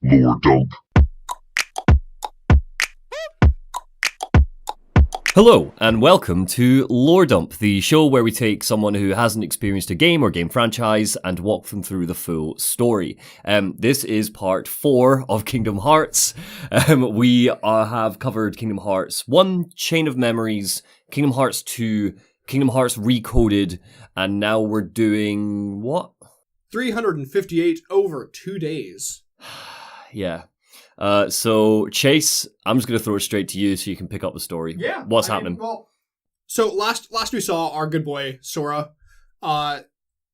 Lore dump. Hello, and welcome to Lore Dump, the show where we take someone who hasn't experienced a game or game franchise and walk them through the full story. This is part 4 of Kingdom Hearts. We have covered Kingdom Hearts 1, Chain of Memories, Kingdom Hearts 2, Kingdom Hearts Recoded, and now we're doing what? 358 over 2 days. Yeah. So Chase, I'm just going to throw it straight to you so you can pick up the story. Yeah. What's happening? So last we saw our good boy, Sora.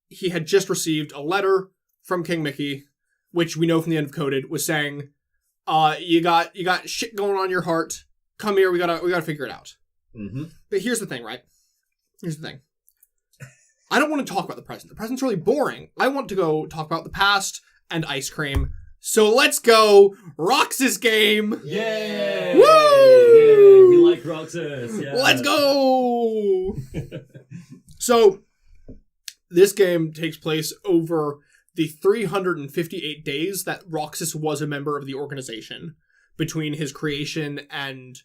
He had just received a letter from King Mickey, which we know from the end of Coded, was saying, you got shit going on your heart. Come here, we gotta figure it out. Mm-hmm. But here's the thing, right? Here's the thing. I don't want to talk about the present. The present's really boring. I want to go talk about the past and ice cream. So let's go, Roxas game! Yay! Woo! Yay! We like Roxas! Yeah. Let's go! So, this game takes place over the 358 days that Roxas was a member of the organization, between his creation and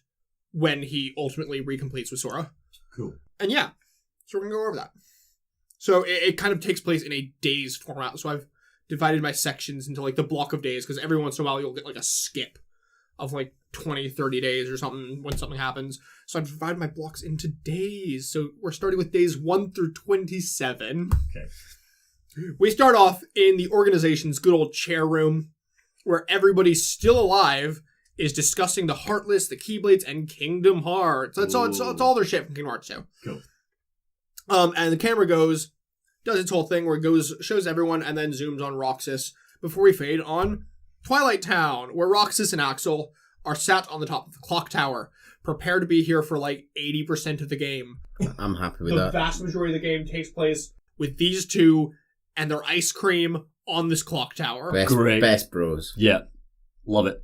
when he ultimately recompletes with Sora. Cool. And yeah, so we're gonna go over that. So it kind of takes place in a days format, so I've divided my sections into like the block of days, because every once in a while you'll get like a skip of like 20, 30 days or something when something happens. So I've divided my blocks into days. So we're starting with days 1 through 27. Okay. We start off in the organization's good old chair room, where everybody still alive is discussing the Heartless, the Keyblades, and Kingdom Hearts. That's all. It's all their shit from Kingdom Hearts 2. Cool. And the camera does its whole thing where it shows everyone and then zooms on Roxas before we fade on Twilight Town, where Roxas and Axel are sat on the top of the clock tower, prepared to be here for like 80% of the game. I'm happy with The that. vast majority of the game takes place with these two and their ice cream on this clock tower. Great. Best bros. Yeah. Love it.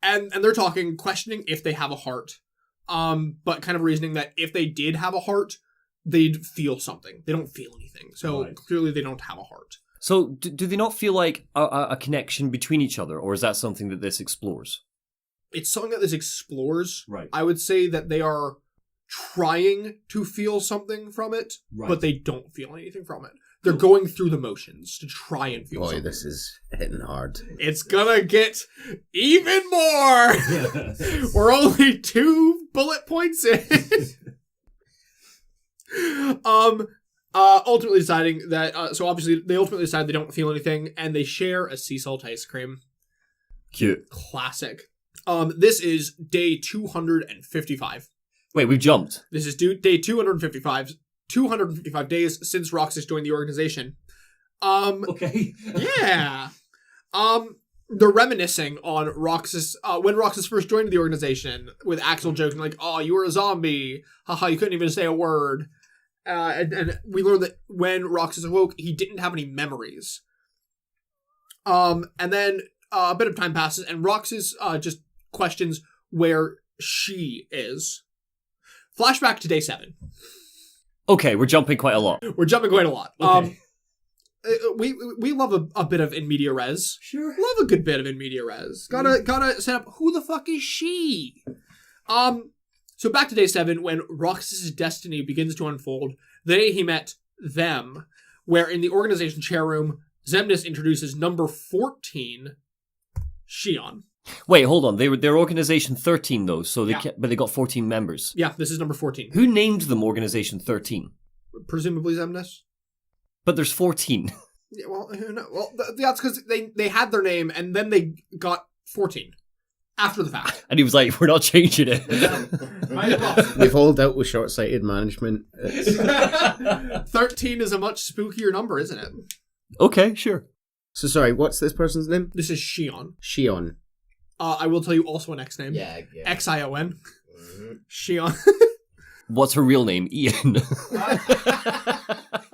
And they're talking, questioning if they have a heart. But kind of reasoning that if they did have a heart, they'd feel something. They don't feel anything. So Right. Clearly they don't have a heart. So, do they not feel like a connection between each other, or is that something that this explores? It's something that this explores. Right. I would say that they are trying to feel something from it, Right. but they don't feel anything from it. They're going through the motions to try and feel Boy, something. this is hitting hard. It's gonna get even more! We're only 2 bullet points in. Ultimately deciding that, so obviously they ultimately decide they don't feel anything, and they share a sea salt ice cream. Cute. Classic. This is day 255. Wait, we've jumped. This is day 255. 255 days since Roxas joined the organization. Okay. Yeah. They're reminiscing on Roxas, when Roxas first joined the organization, with Axel joking like, "Oh, you were a zombie. Haha, you couldn't even say a word." And we learned that when Roxas awoke, he didn't have any memories. And then a bit of time passes, and Roxas just questions where she is. Flashback to day 7. Okay, we're jumping quite a lot. We're jumping quite a lot. Okay. We love a bit of in media res. Sure. Love a good bit of in media res. Gotta set up who the fuck is she? So back to day 7, when Roxas' destiny begins to unfold. The day he met them, where in the organization chair room, Xemnas introduces number 14, Shion. Wait, hold on. They're Organization 13 though, so Yeah. but they got 14 members. Yeah, this is number 14. Who named them Organization 13? Presumably Xemnas. But there's 14. Yeah, well, that's because they had their name and then they got 14 after the fact. And he was like, "We're not changing it." We've all dealt with short-sighted management. 13 is a much spookier number, isn't it? Okay, sure. So sorry, what's this person's name? This is Shion. Shion. I will tell you also an X name. Yeah. Xion. Mm-hmm. Shion. What's her real name? Ian.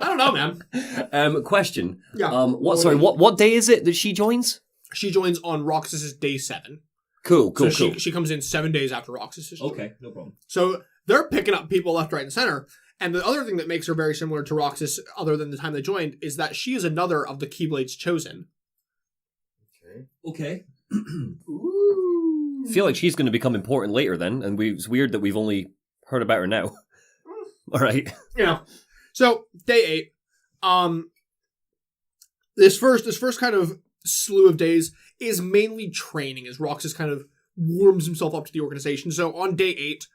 I don't know, man. Question. Yeah. What day is it that she joins? She joins on Roxas' day 7. Cool. So she comes in 7 days after Roxas. Okay, no problem. So they're picking up people left, right, and center. And the other thing that makes her very similar to Roxas, other than the time they joined, is that she is another of the Keyblades chosen. Okay. Ooh. I feel like she's going to become important later then, and it's weird that we've only heard about her now. All right. Yeah. So day 8, this first kind of slew of days is mainly training as Roxas kind of warms himself up to the organization. So on day 8,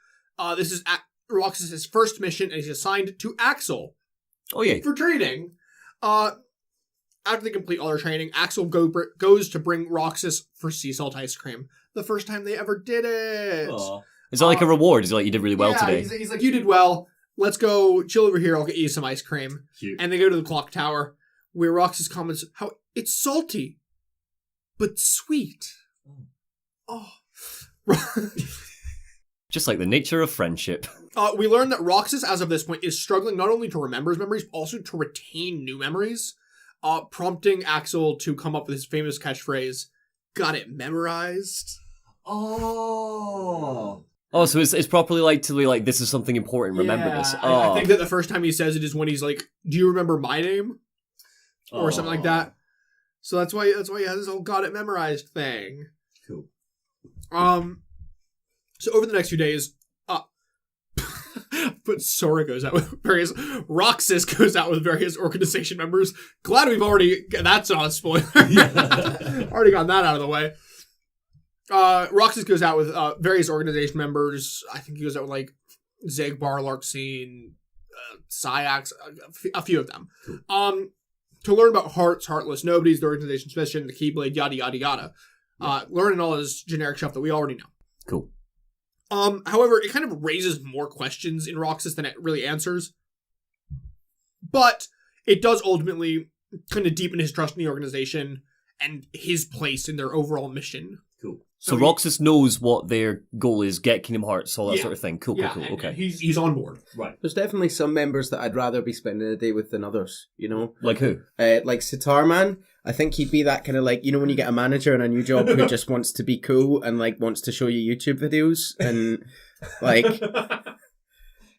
this is Roxas's first mission, and he's assigned to Axel. Oh yeah. For training. After they complete all their training, Axel goes to bring Roxas for sea salt ice cream. The first time they ever did it. Aww. Is that like a reward? Is it like you did really well today? He's like, you did well. Let's go chill over here. I'll get you some ice cream. Cute. And they go to the clock tower, where Roxas comments how it's salty, but sweet. Oh. Just like the nature of friendship. We learn that Roxas, as of this point, is struggling not only to remember his memories, but also to retain new memories, prompting Axel to come up with his famous catchphrase, "Got it memorized." Oh, so it's properly like to be like, this is something important, remember this. I think that the first time he says it is when he's like, "Do you remember my name?" Or something like that. So that's why he has this whole "got it memorized" thing. Cool. So over the next few days, but Sora goes out with Roxas goes out with various organization members. Glad we've already, that's not a spoiler. Already got that out of the way. Roxas goes out with various organization members. I think he goes out with like Zegbar, Larxene, Syax, a few of them. Cool. To learn about Hearts, Heartless Nobodies, the organization's mission, the Keyblade, yada yada yada. Learning all this generic stuff that we already know. Cool. However, it kind of raises more questions in Roxas than it really answers. But it does ultimately kind of deepen his trust in the organization and his place in their overall mission. Cool. So Roxas knows what their goal is, get Kingdom Hearts, all that sort of thing. Cool. Okay. He's on board. Right. There's definitely some members that I'd rather be spending a day with than others, you know? Like who? Like Sitarman. I think he'd be that kind of like, you know, when you get a manager in a new job who just wants to be cool and like wants to show you YouTube videos and like,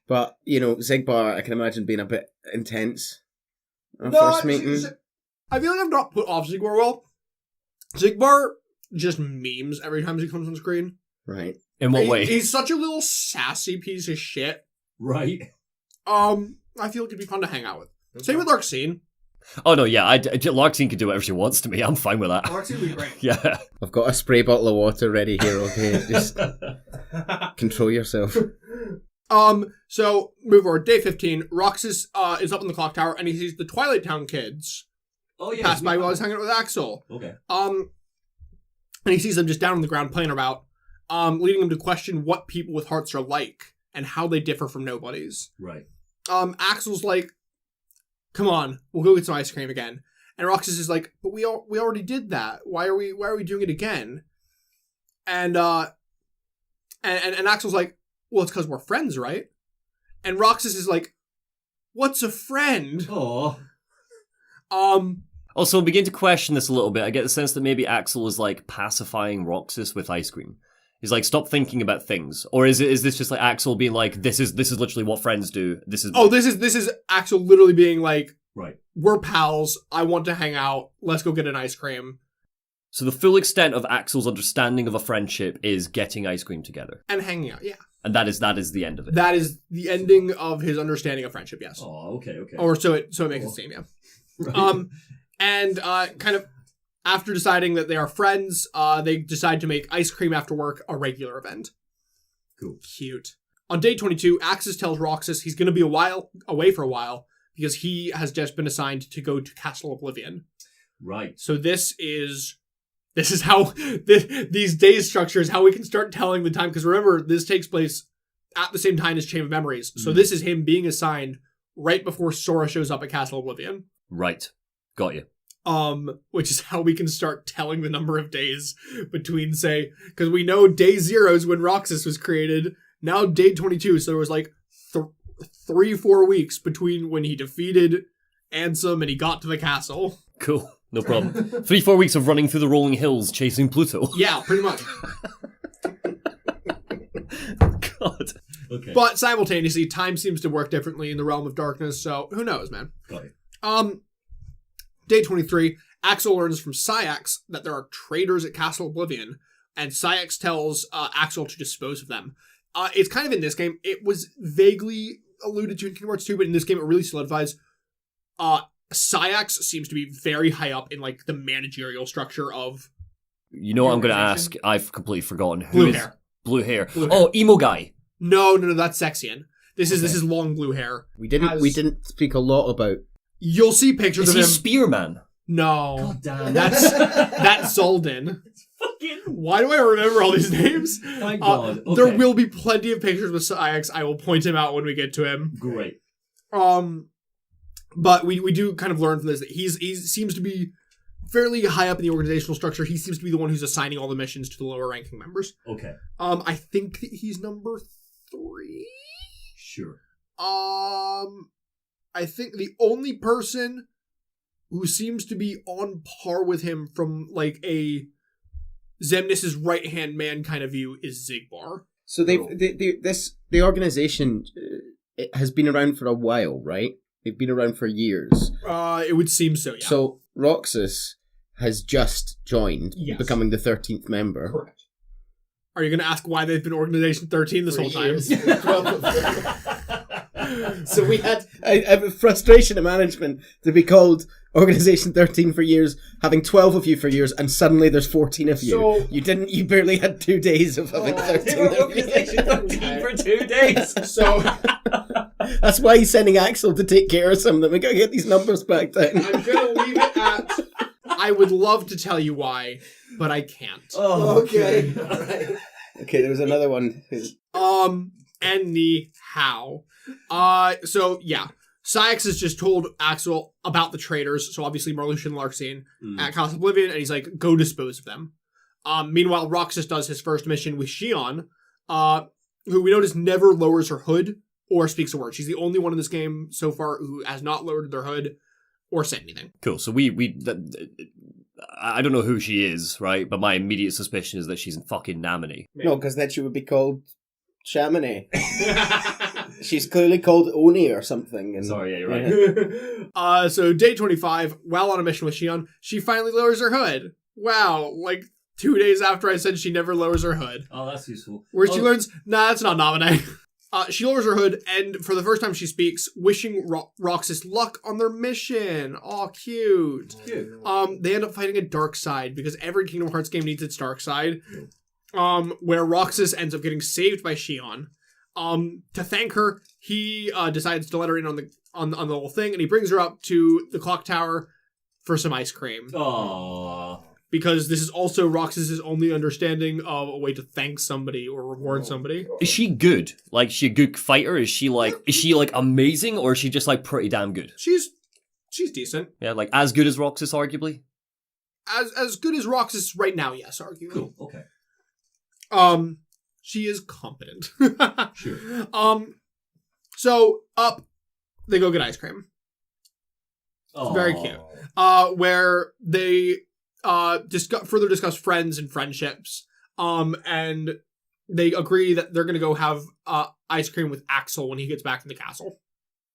but you know, Zegbar, I can imagine being a bit intense on first meeting. I feel like I've not put off Zegbar well. Zegbar just memes every time he comes on screen. Right. In what way? He's such a little sassy piece of shit. Right. I feel like it'd be fun to hang out with. Okay. Same with Larxene. Oh no, yeah, Larxene can do whatever she wants to me. I'm fine with that. Larxene would be great. Yeah. I've got a spray bottle of water ready here, okay? Just control yourself. So, move forward. Day 15, Roxas is up in the clock tower and he sees the Twilight Town kids pass by while he's hanging out with Axel. Okay. And he sees them just down on the ground playing about, leading him to question what people with hearts are like and how they differ from nobodies. Right. Axel's like, come on, we'll go get some ice cream again. And Roxas is like, but we already did that. Why are we doing it again? And Axel's like, well, it's because we're friends, right? And Roxas is like, what's a friend? Aww. Also, begin to question this a little bit. I get the sense that maybe Axel is like pacifying Roxas with ice cream. He's like, stop thinking about things. Or is this just like Axel being like, this is literally what friends do. This is Axel literally being like, right, we're pals. I want to hang out. Let's go get an ice cream. So the full extent of Axel's understanding of a friendship is getting ice cream together. And hanging out, yeah. And that is the end of it. That is the ending of his understanding of friendship, yes. Oh, okay. Or so it makes it seem, yeah. Right. And kind of after deciding that they are friends, they decide to make ice cream after work a regular event. Cool. Cute. On day 22, Axis tells Roxas he's going to be away for a while because he has just been assigned to go to Castle Oblivion. Right. So this is how these days structure is how we can start telling the time. Because remember, this takes place at the same time as Chain of Memories. So this is him being assigned right before Sora shows up at Castle Oblivion. Right. Got you. Which is how we can start telling the number of days between, say, because we know day 0 is when Roxas was created. Now day 22, so there was like 3-4 weeks between when he defeated Ansem and he got to the castle. Cool. No problem. 3-4 weeks of running through the rolling hills chasing Pluto. Yeah, pretty much. God. Okay. But simultaneously, time seems to work differently in the realm of darkness, so who knows, man. Got it. Day 23, Axel learns from Syax that there are traitors at Castle Oblivion, and Syax tells Axel to dispose of them. It's kind of in this game. It was vaguely alluded to in Kingdom Hearts 2, but in this game it really solidifies. Syax seems to be very high up in like the managerial structure of. You know what I'm going to ask? I've completely forgotten. Blue hair. Blue hair. Oh, emo guy. No, that's Sexian. This is long blue hair. We didn't speak a lot about. You'll see pictures of him. Spearman? No. God damn. That's Zolden. Why do I remember all these names? Thank God. Okay. There will be plenty of pictures with Syax. I will point him out when we get to him. Great. But we do kind of learn from this that he seems to be fairly high up in the organizational structure. He seems to be the one who's assigning all the missions to the lower ranking members. Okay. I think that he's number 3. Sure. I think the only person who seems to be on par with him from like a Xemnas' right-hand man kind of view is Xigbar. So the organization it has been around for a while, right? They've been around for years. It would seem so, yeah. So Roxas has just joined, becoming the 13th member. Correct. Are you going to ask why they've been Organization 13 this whole time? So we had a frustration of management to be called Organization 13 for years, having 12 of you for years, and suddenly there's 14 of you. So, you barely had 2 days of having 13 of you. Organization 13 for 2 days. So that's why he's sending Axel to take care of some of them. We gotta get these numbers back down. I'm gonna leave it at I would love to tell you why, but I can't. Oh, okay. All right. Okay, there was another one. Anyhow. So yeah. Syax has just told Axel about the traitors, so obviously Marluxia and Larxene at Castle Oblivion, and he's like, go dispose of them. Meanwhile, Roxas does his first mission with Xion, who we notice never lowers her hood or speaks a word. She's the only one in this game so far who has not lowered their hood or said anything. Cool. So I don't know who she is, right? But my immediate suspicion is that she's in fucking Namini. No, because then she would be called Chamonix. She's clearly called Oni or something. And, sorry, yeah, you're right. So day 25, while on a mission with Xion, she finally lowers her hood. Wow, like 2 days after I said she never lowers her hood. Oh, that's useful. Where she learns, nah, that's not Naminé. She lowers her hood, and for the first time she speaks, wishing Roxas luck on their mission. Aw, cute. Cute. They end up fighting a dark side, because every Kingdom Hearts game needs its dark side. Where Roxas ends up getting saved by Xion. To thank her, he decides to let her in on the whole thing, and he brings her up to the clock tower for some ice cream. Aww. Because this is also Roxas's only understanding of a way to thank somebody or reward somebody. Is she good? Like, is she a good fighter? Is she amazing, or is she just like pretty damn good? She's decent. Yeah, like as good as Roxas, arguably. As good as Roxas right now, yes, arguably. Cool. Okay. She is competent. Sure. So up they go get ice cream. It's very cute. Where they further discuss friends and friendships. And they agree that they're gonna go have ice cream with Axel when he gets back to the castle.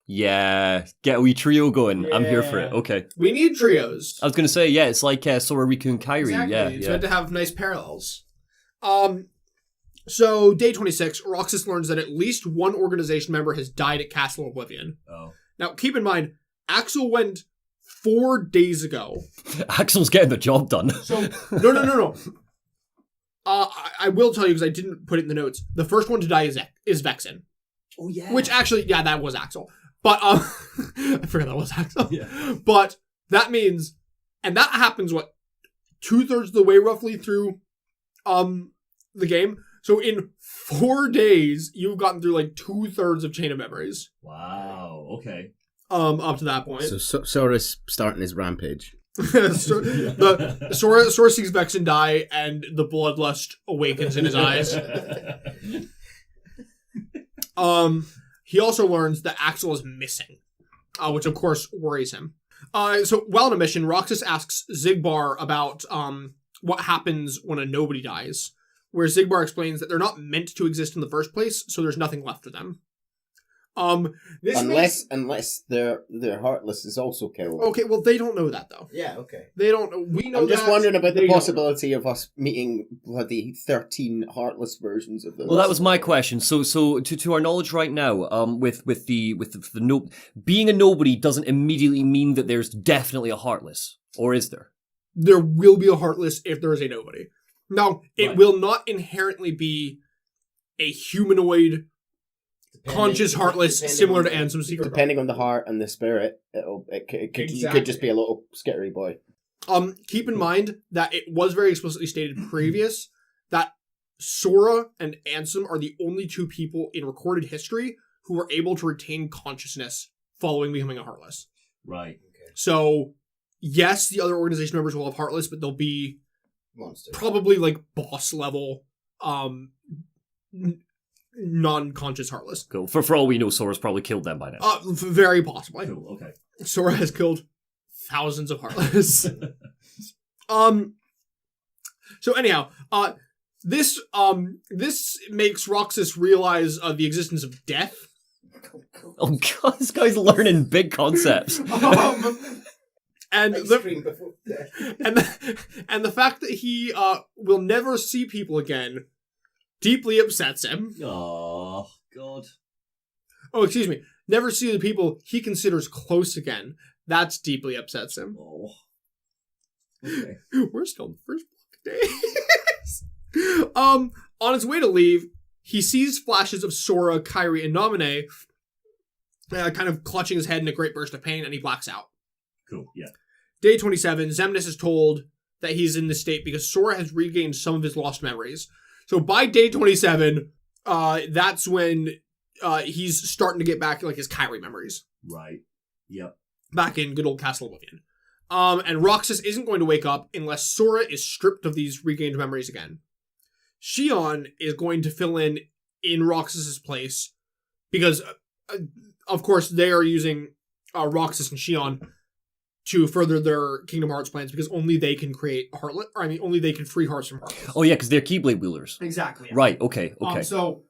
Yeah, get a wee trio going. Yeah. I'm here for it. Okay. We need trios. I was gonna say, yeah, it's like Sora, Riku, and Kairi. Exactly. Yeah, it's meant to have nice parallels. So day 26, Roxas learns that at least one organization member has died at Castle Oblivion. Oh. Now, keep in mind, Axel went 4 days ago. Axel's getting the job done. So, no. I will tell you, because I didn't put it in the notes, the first one to die is Vexen. Oh, yeah. Which actually, yeah, that was Axel. But, I forgot that was Axel. Yeah. But that means, and that happens, 2/3 of the way roughly through, the game. So in 4 days, you've gotten through like 2/3 of Chain of Memories. Wow. Okay. Up to that point. So Sora's starting his rampage. Sora sees Vexen die, and the bloodlust awakens in his eyes. He also learns that Axel is missing, which of course worries him. So while on a mission, Roxas asks Xigbar about what happens when a nobody dies, where Xigbar explains that they're not meant to exist in the first place, so there's nothing left for them. This makes... Unless their Heartless is also killed. Okay, well, they don't know that, though. Yeah, okay. They don't know. We know I'm just that. wondering about the They don't. possibility of us meeting bloody 13 Heartless versions of those. Well, that was my question. So to our knowledge right now, with the being a nobody doesn't immediately mean that there's definitely a Heartless, or is there? There will be a Heartless if there is a nobody. Now, it will not inherently be a humanoid, conscious Heartless similar to Ansem Secret. Depending on the heart and the spirit, you could just be a little skittery boy. Keep in mind that it was very explicitly stated previous that Sora and Ansem are the only two people in recorded history who were able to retain consciousness following becoming a Heartless. Right. Okay. So, yes, the other organization members will have Heartless, but they'll be Monsters. Probably like boss level, non-conscious Heartless. Cool. For all we know, Sora's probably killed them by now. Very possibly. Cool. Okay. Sora has killed thousands of Heartless. So anyhow, this makes Roxas realize the existence of death. Oh god, this guy's learning big concepts. And the fact that he will never see people again deeply upsets him. Oh god. Oh, excuse me. Never see the people he considers close again. That's deeply upsets him. Oh. Okay. We're still in the first block days. On his way to leave, he sees flashes of Sora, Kairi, and Naminé kind of clutching his head in a great burst of pain, and he blacks out. Cool, yeah. Day 27, Xemnas is told that he's in this state because Sora has regained some of his lost memories. So by day 27, that's when he's starting to get back like his Kairi memories. Right. Yep. Back in good old Castle Oblivion. And Roxas isn't going to wake up unless Sora is stripped of these regained memories again. Shion is going to fill in Roxas's place because, of course, they are using Roxas and Shion to further their Kingdom Hearts plans because only they can create Heartless, or I mean, only they can free hearts from Heartless. Oh yeah, because they're Keyblade wielders. Exactly. Yeah. Right. Okay. So,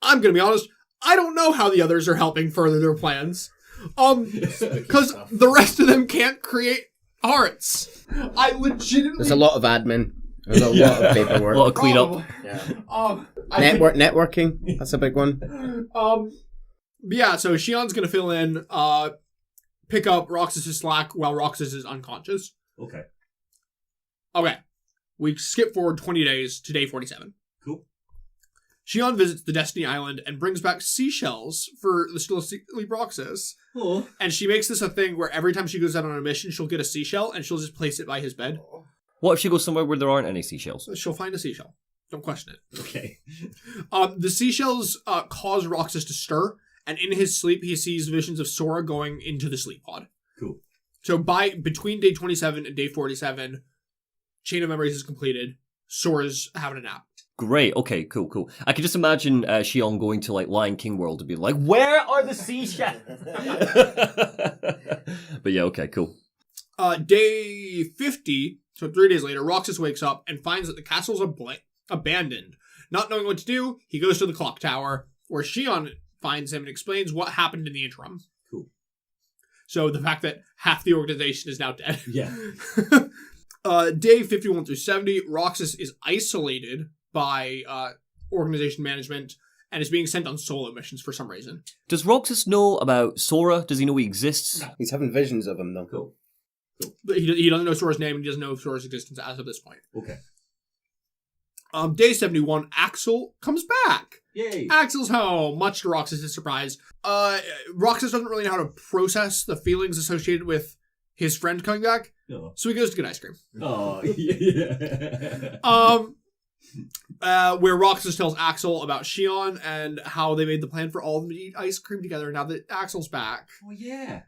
I'm gonna be honest. I don't know how the others are helping further their plans. Because the rest of them can't create hearts. I legitimately... There's a lot of admin. There's a lot of paperwork. A lot of cleanup. Yeah. Networking. That's a big one. Yeah, so Shion's gonna fill in, pick up Roxas' slack while Roxas is unconscious. Okay. Okay. We skip forward 20 days to day 47. Cool. Shion visits the Destiny Island and brings back seashells for the still asleep Roxas. Oh. And she makes this a thing where every time she goes out on a mission, she'll get a seashell and she'll just place it by his bed. What if she goes somewhere where there aren't any seashells? She'll find a seashell. Don't question it. Okay. The seashells cause Roxas to stir, and in his sleep, he sees visions of Sora going into the sleep pod. Cool. So between day 27 and day 47, Chain of Memories is completed. Sora's having a nap. Great. Okay. Cool. I can just imagine Shion going to like Lion King World to be like, "Where are the seashells?" But yeah. Okay. Cool. Day 50, so 3 days later, Roxas wakes up and finds that the castle's abandoned. Not knowing what to do, he goes to the clock tower, where Shion finds him and explains what happened in the interim. Cool. So the fact that half the organization is now dead. Yeah. Day 51 through 70, Roxas is isolated by organization management and is being sent on solo missions for some reason. Does Roxas know about Sora? Does he know he exists? No. He's having visions of him, though. Cool. He doesn't know Sora's name and he doesn't know Sora's existence as of this point. Okay. Day 71, Axel comes back. Yay. Axel's home, much to Roxas' surprise. Roxas doesn't really know how to process the feelings associated with his friend coming back, so he goes to get ice cream. Oh, yeah. Where Roxas tells Axel about Shion and how they made the plan for all of them to eat ice cream together now that Axel's back. Oh, yeah.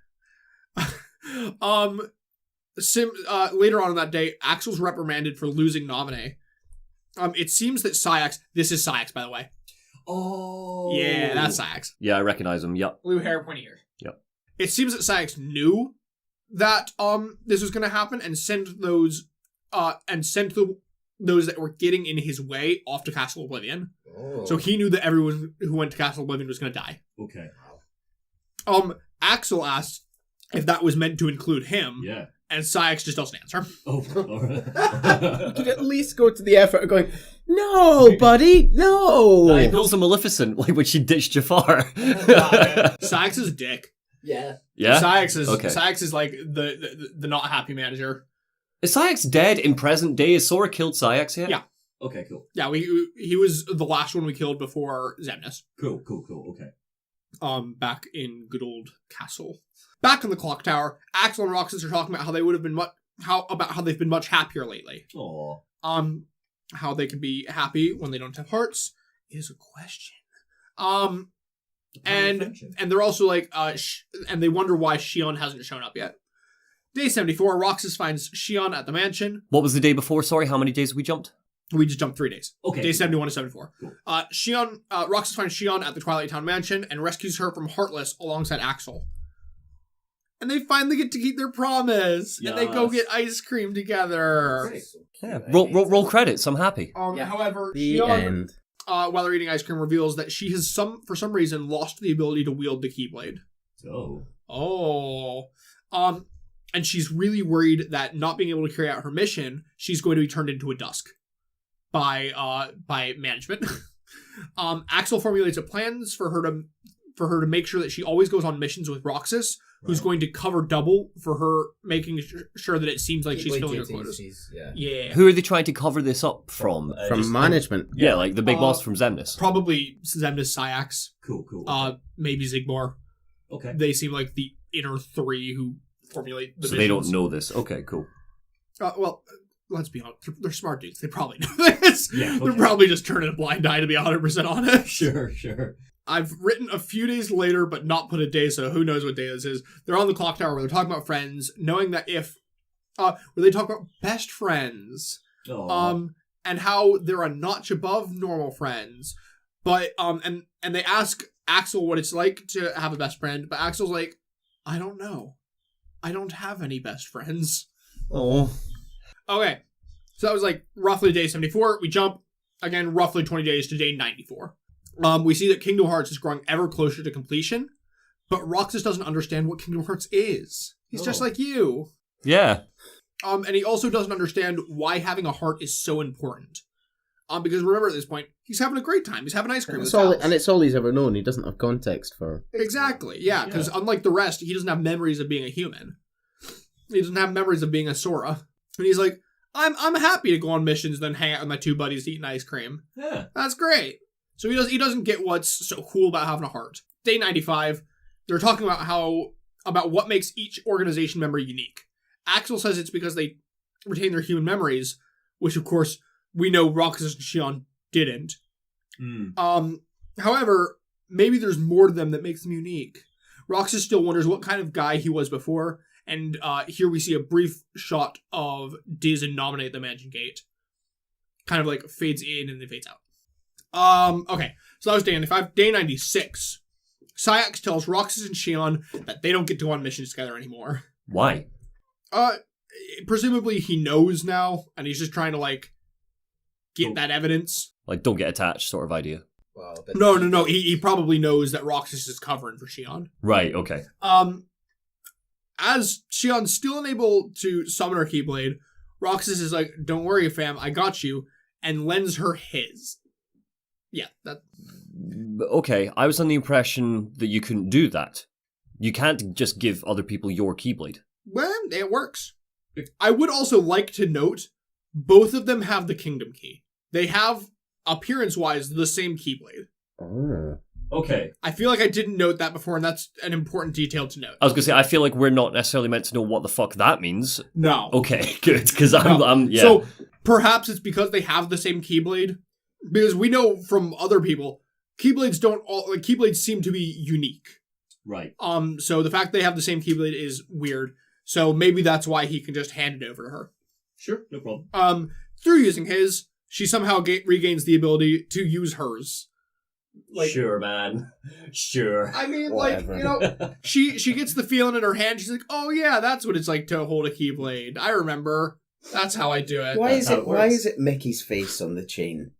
Later on in that day, Axel's reprimanded for losing Naminé. It seems that Sayax, this is Sayax, by the way. Oh. Yeah, that's Sayax. Yeah, I recognize him. Yep. Blue hair, pointy ears. Yep. It seems that Sayax knew that this was going to happen and sent those those that were getting in his way off to Castle Oblivion. Oh. So he knew that everyone who went to Castle Oblivion was going to die. Okay. Axel asks if that was meant to include him. Yeah. And Sayax just doesn't answer. Oh, alright. You could at least go to the effort of going, no, buddy, no. He calls him Maleficent, like when she ditched Jafar. Sayax is a dick. Yeah. Yeah? Sayax is like the not happy manager. Is Sayax dead in present day? Is Sora killed Sayax yet? Yeah. Okay, cool. Yeah, he was the last one we killed before Xemnas. Cool, okay. Back in good old castle. Back in the clock tower, Axel and Roxas are talking about how they would have been how they've been much happier lately. Aww. How they can be happy when they don't have hearts is a question. And they're also like, and they wonder why Shion hasn't shown up yet. Day 74, Roxas finds Shion at the mansion. What was the day before? Sorry, how many days have we jumped? We just jumped 3 days. Okay. Day 71 to 74. Cool. Roxas finds Shion at the Twilight Town mansion and rescues her from Heartless alongside Axel. And they finally get to keep their promise. Yes. And they go get ice cream together. Great. Yeah. Roll credits. I'm happy. However, The Shion, end. while they're eating ice cream, reveals that she has for some reason lost the ability to wield the Keyblade. Oh. And she's really worried that not being able to carry out her mission, she's going to be turned into a Dusk by management. Axel formulates a plans for her to make sure that she always goes on missions with Roxas, who's going to cover double for her, making sure that it seems like she's filling her quotas. Yeah. Who are they trying to cover this up from? From management. Yeah, like the big boss from Xemnas. Probably Xemnas, Sayax. Cool. Maybe Zigmar. Okay. They seem like the inner three who formulate the So missions. they don't know this. Okay, cool. Well, let's be honest. They're smart dudes. They probably know this. Yeah, okay. They're probably just turning a blind eye, to be 100% honest. Sure. I've written a few days later, but not put a day, so who knows what day this is. They're on the clock tower where they're talking about friends, knowing that where they talk about best friends. Aww. And how they're a notch above normal friends. But, and they ask Axel what it's like to have a best friend, but Axel's like, I don't know. I don't have any best friends. Oh. Okay. So that was like roughly day 74. We jump, again, roughly 20 days to day 94. We see that Kingdom Hearts is growing ever closer to completion, but Roxas doesn't understand what Kingdom Hearts is. He's just like you. Yeah. And he also doesn't understand why having a heart is so important. Because remember at this point, he's having a great time. He's having ice cream. And it's all he's ever known. He doesn't have context for. Exactly. Yeah, because unlike the rest, he doesn't have memories of being a human. He doesn't have memories of being a Sora. And he's like, I'm happy to go on missions, then hang out with my two buddies eating ice cream. Yeah. That's great. So he doesn't get what's so cool about having a heart. Day 95, they're talking about what makes each organization member unique. Axel says it's because they retain their human memories, which of course we know Roxas and Shion didn't. However, maybe there's more to them that makes them unique. Roxas still wonders what kind of guy he was before, and here we see a brief shot of Diz and Nominate at the Mansion Gate. Kind of like fades in and then fades out. Okay, so that was day 95. Day 96. Sayax tells Roxas and Shion that they don't get to go on missions together anymore. Why? Presumably he knows now, and he's just trying to, like, get that evidence. Like, don't get attached sort of idea. Well, No. He probably knows that Roxas is covering for Shion. Right, okay. As Shion's still unable to summon her Keyblade, Roxas is like, don't worry, fam, I got you, and lends her his. Yeah, that... Okay, I was under the impression that you couldn't do that. You can't just give other people your Keyblade. Well, it works. I would also like to note, both of them have the Kingdom Key. They have, appearance-wise, the same Keyblade. Oh. Okay. I feel like I didn't note that before, and that's an important detail to note. I was going to say, I feel like we're not necessarily meant to know what the fuck that means. No. Okay, good, because I'm yeah. So, perhaps it's because they have the same Keyblade. Because we know from other people, Keyblades seem to be unique. Right. So the fact they have the same Keyblade is weird. So maybe that's why he can just hand it over to her. Sure, no problem. Through using his, she somehow regains the ability to use hers. Like, sure, man. Sure. I mean, Whatever. like, you know, she gets the feeling in her hand. She's like, oh yeah, that's what it's like to hold a Keyblade. I remember. That's how I do it. Why is it Mickey's face on the chain?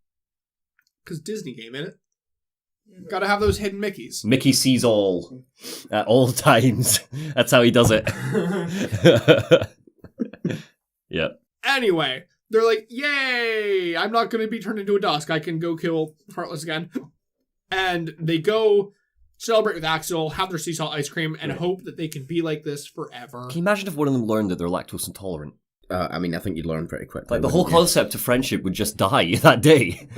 Because Disney came in it. Gotta have those hidden Mickeys. Mickey sees all at all times. That's how he does it. Yeah. Anyway, they're like, yay! I'm not gonna be turned into a Dusk. I can go kill Heartless again. And they go celebrate with Axel, have their sea salt ice cream, and hope that they can be like this forever. Can you imagine if one of them learned that they're lactose intolerant? I mean, I think you'd learn pretty quickly. Like, the whole concept of friendship would just die that day.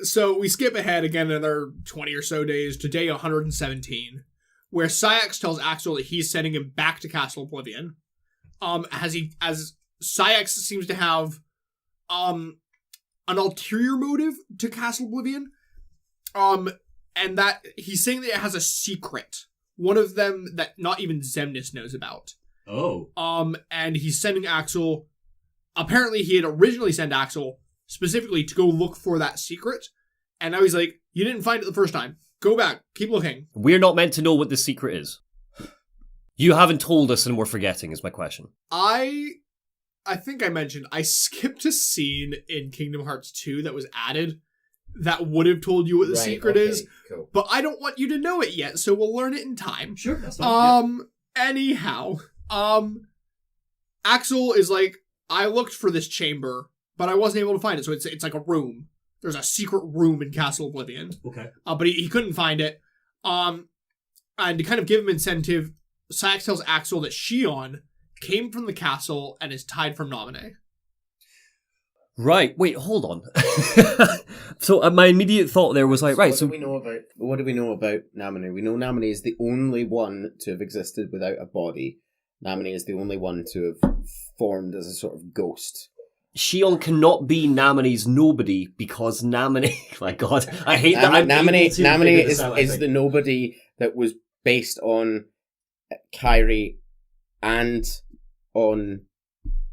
So we skip ahead again another 20 or so days to day 117, where Sayax tells Axel that he's sending him back to Castle Oblivion. As Sayax seems to have an ulterior motive to Castle Oblivion. And that he's saying that it has a secret. One of them that not even Xemnas knows about. Oh. And he's sending Axel. Apparently, he had originally sent Axel specifically to go look for that secret. And now he's like, you didn't find it the first time. Go back. Keep looking. We're not meant to know what the secret is. You haven't told us and we're forgetting, is my question. I think I mentioned I skipped a scene in Kingdom Hearts 2 that was added that would have told you what the secret is. Cool. But I don't want you to know it yet, so we'll learn it in time. Sure, that's fine. Anyhow, Axel is like, I looked for this chamber, but I wasn't able to find it. So it's like a room. There's a secret room in Castle Oblivion. Okay. But he couldn't find it. And to kind of give him incentive, Sayax tells Axel that Shion came from the castle and is tied from Naminé. Right, wait, hold on. So my immediate thought there was like, right, so... What do we know about Naminé? We know Naminé is the only one to have existed without a body. Naminé is the only one to have formed as a sort of ghost. Shion cannot be Naminé's nobody because Naminé... My god, I hate that. Naminé is the nobody that was based on Kairi and on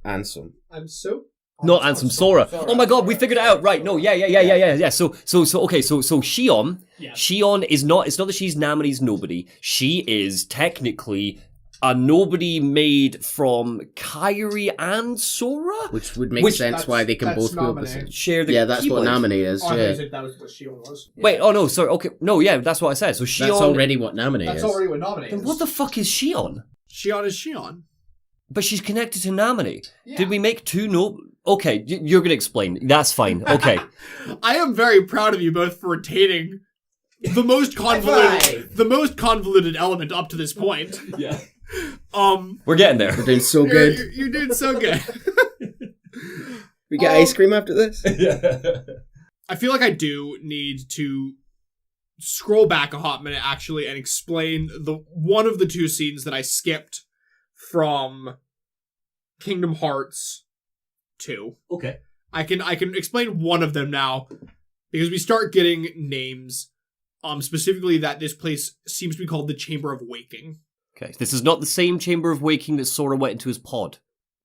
Ansem. I'm so... Not Ansem, Sora. Oh my god, we figured it out. Right, no, yeah. So okay, so Shion, Yeah. Shion is not, it's not that she's Naminé's nobody. She is technically a nobody made from Kairi and Sora? Which would make sense why they can both wield the Naminé. same. Share the Yeah, that's Keyblade. what Naminé is, Oh, I yeah. think that was what Shion was. Wait, oh no, sorry, okay. No, yeah, that's what I said. So Shion... That's already what Naminé That's is. already what Naminé Then is. what the fuck is Shion? Shion is Shion. But she's connected to Naminé. Yeah. Did we make two Okay, you're gonna explain. That's fine. Okay. I am very proud of you both for retaining the most convoluted element up to this point. Yeah. We're getting there. We're doing so good. You're doing so good. We get ice cream after this? I feel like I do need to scroll back a hot minute actually and explain the one of the two scenes that I skipped from Kingdom Hearts 2. Okay. I can explain one of them now because we start getting names. Specifically that this place seems to be called the Chamber of Waking. Okay. This is not the same Chamber of Waking that Sora went into his pod.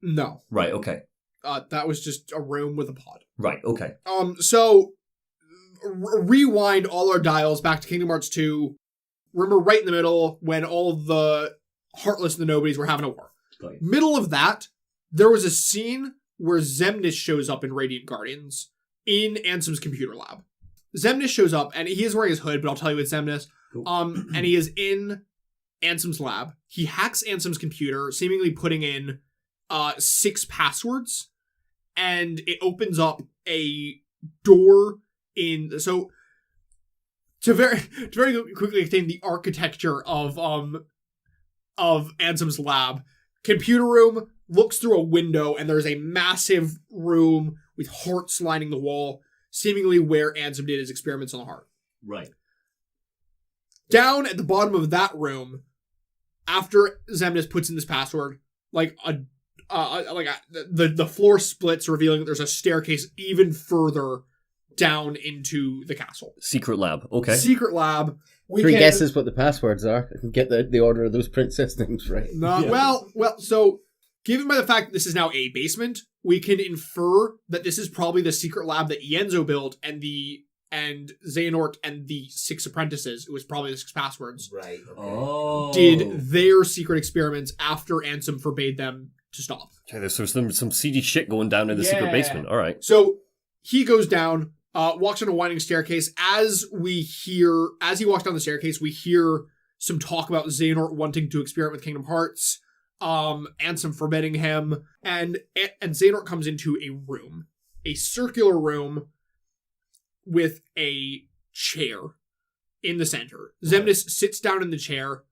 No. Right, okay. That was just a room with a pod. Right, okay. So rewind all our dials back to Kingdom Hearts 2. Remember right in the middle when all the Heartless and the Nobodies were having a war. Got you. Middle of that, there was a scene where Xemnas shows up in Radiant Guardians in Ansem's computer lab. Xemnas shows up and he is wearing his hood, but I'll tell you it's Xemnas. Cool. And he is in Ansem's lab. He hacks Ansem's computer, seemingly putting in 6 passwords, and it opens up a door in. So to very quickly explain the architecture of Ansem's lab, computer room looks through a window, and there's a massive room with hearts lining the wall, seemingly where Ansem did his experiments on the heart. Right. Down at the bottom of that room, after Xemnas puts in this password, the floor splits, revealing that there's a staircase even further down into the castle. Secret lab. Okay. Secret lab. Three guesses what the passwords are. I can get the order of those princess things right. No, Yeah. Well, so given by the fact that this is now a basement, we can infer that this is probably the secret lab that Ienzo built, and Xehanort and the 6 apprentices, it was probably the 6 passwords, Right. Okay. Oh. did their secret experiments after Ansem forbade them to stop. Okay, there's some seedy shit going down in the secret Yeah. basement. All right. So he goes down. walks on a winding staircase. As he walks down the staircase, we hear some talk about Xehanort wanting to experiment with Kingdom Hearts, and some forbidding him. And Xehanort comes into a room, a circular room with a chair in the center. Xemnas sits down in the chair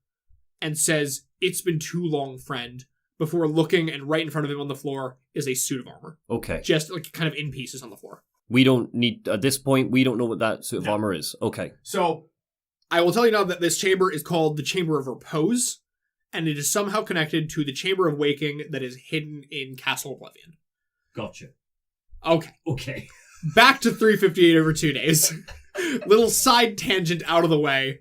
and says, "It's been too long, friend," before looking, and right in front of him on the floor is a suit of armor. Okay. Just like kind of in pieces on the floor. We don't need, at this point, we don't know what that suit of armor is. Okay. So, I will tell you now that this chamber is called the Chamber of Repose, and it is somehow connected to the Chamber of Waking that is hidden in Castle Oblivion. Gotcha. Okay. Back to 358 over 2 days. Little side tangent out of the way.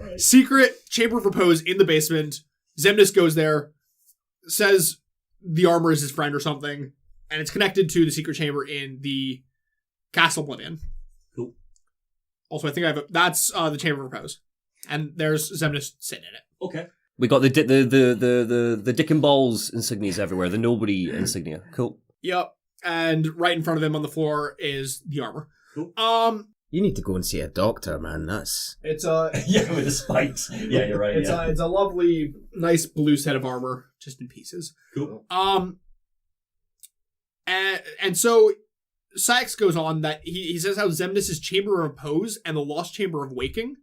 Right. Secret Chamber of Repose in the basement. Xemnas goes there, says the armor is his friend or something, and it's connected to the secret chamber in the Castle Oblivion. Cool. Also, I think that's the Chamber of Repose, and there's Xemnas sitting in it. Okay. We got the Dick and Balls insignias everywhere. The nobody insignia. Cool. Yep. And right in front of him on the floor is the armor. Cool. You need to go and see a doctor, man. That's... It's a... Yeah, with the spikes. Yeah, you're right. It's a lovely, nice blue set of armor, just in pieces. Cool. And so Sykes goes on that he says how Xemnas' Chamber of Repose and the Lost Chamber of Waking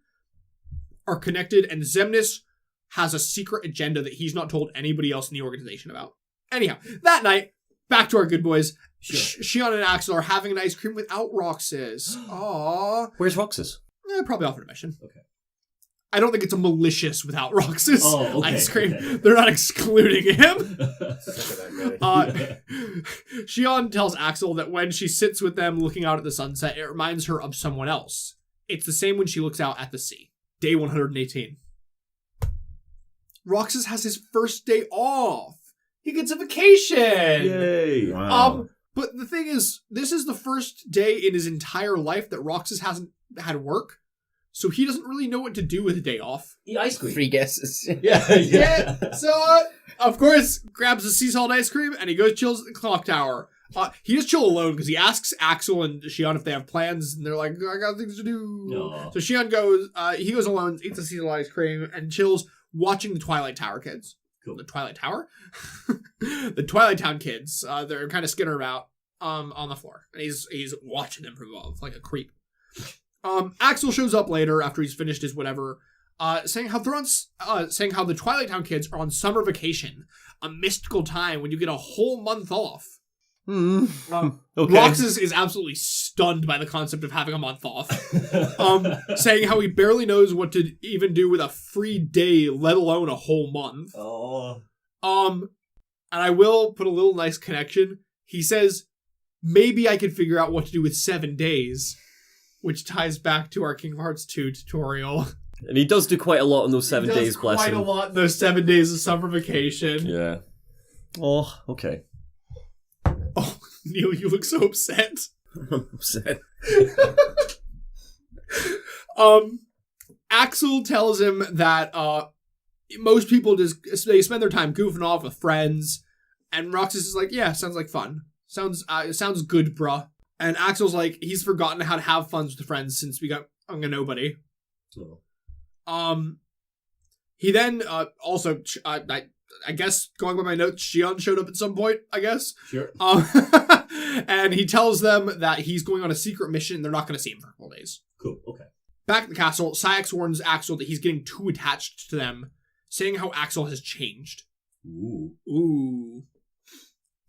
are connected, and Xemnas has a secret agenda that he's not told anybody else in the organization about. Anyhow, that night, back to our good boys. Sure. Shion and Axel are having an ice cream without Roxas. Aww. Where's Roxas? Probably off on a mission. Okay. I don't think it's a malicious without Roxas ice cream. Okay. They're not excluding him. Shion tells Axel that when she sits with them looking out at the sunset, it reminds her of someone else. It's the same when she looks out at the sea. Day 118. Roxas has his first day off. He gets a vacation. Yay. Wow. But the thing is, this is the first day in his entire life that Roxas hasn't had work, so he doesn't really know what to do with a day off. Eat ice cream. Free guesses. Yeah. So, of course, grabs a sea salt ice cream, and he goes chills at the clock tower. He just chill alone, because he asks Axel and Shion if they have plans, and they're like, I got things to do. No. So Shion goes alone, eats a sea salt ice cream, and chills watching the Twilight Tower kids. Cool. The Twilight Tower? The Twilight Town kids. They're kind of skittering about on the floor. And he's watching them from above, like a creep. Axel shows up later after he's finished his whatever, saying how the Twilight Town kids are on summer vacation, a mystical time when you get a whole month off. Okay. Roxas is absolutely stunned by the concept of having a month off. Saying how he barely knows what to even do with a free day, let alone a whole month. Oh. And I will put a little nice connection. He says, maybe I could figure out what to do with 7 days, which ties back to our Kingdom Hearts 2 tutorial. And he does do quite a lot in those 7 days, bless him. Quite a lot in those 7 days of summer vacation. Yeah. Oh, okay. Oh, Neil, you look so upset. I'm upset. Axel tells him that most people they spend their time goofing off with friends, and Roxas is like, yeah, sounds like fun. Sounds good, bruh. And Axel's like, he's forgotten how to have fun with friends since we got a nobody. Oh. He then also I guess, going by my notes, Shion showed up at some point, I guess. Sure. And he tells them that he's going on a secret mission and they're not going to see him for a couple days. Cool, okay. Back at the castle, Sayax warns Axel that he's getting too attached to them, saying how Axel has changed. Ooh.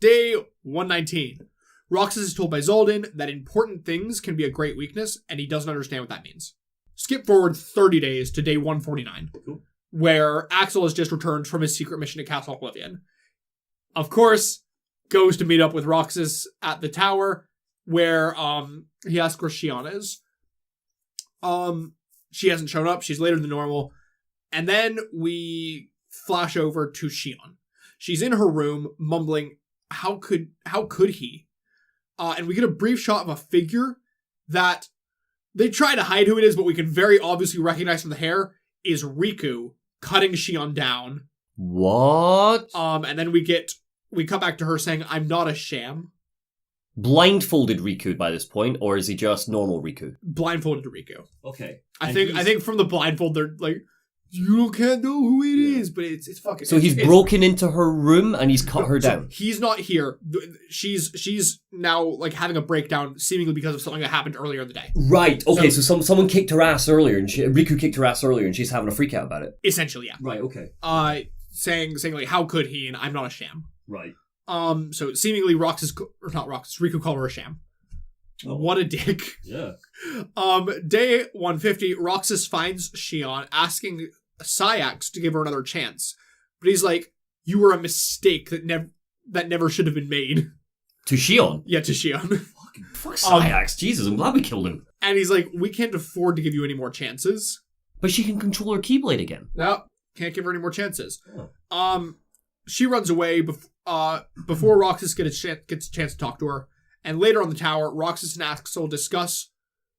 Day 119. Roxas is told by Zoldan that important things can be a great weakness, and he doesn't understand what that means. Skip forward 30 days to day 149. Cool. Where Axel has just returned from his secret mission to Castle Oblivion. Of course, goes to meet up with Roxas at the tower, where he asks where Shion is. She hasn't shown up. She's later than normal. And then we flash over to Shion. She's in her room, mumbling, how could he? And we get a brief shot of a figure that they try to hide who it is, but we can very obviously recognize from the hair is Riku cutting Shion down. What? And then we cut back to her saying, I'm not a sham. blindfolded Riku by this point, or is he just normal Riku? Blindfolded Riku. Okay. I think from the blindfold they're like, you can't know who it is, but it's fucking. So he's broken into her room and he's cut her down. He's not here. She's now like having a breakdown, seemingly because of something that happened earlier in the day. Right. Okay. So someone kicked her ass earlier, and Riku kicked her ass earlier, and she's having a freak out about it. Essentially, yeah. Right. Okay. Saying like, how could he? And I'm not a sham. Right. So seemingly Riku called her a sham. Oh. What a dick. Yeah. Day 150, Roxas finds Shion asking Sayax to give her another chance. But he's like, you were a mistake that never should have been made. To Shion? Yeah, to Shion. Fuck Sayax. Jesus, I'm glad we killed him. And he's like, we can't afford to give you any more chances. But she can control her Keyblade again. No, can't give her any more chances. Oh. She runs away before Roxas gets a chance to talk to her. And later on the tower, Roxas and Axel discuss,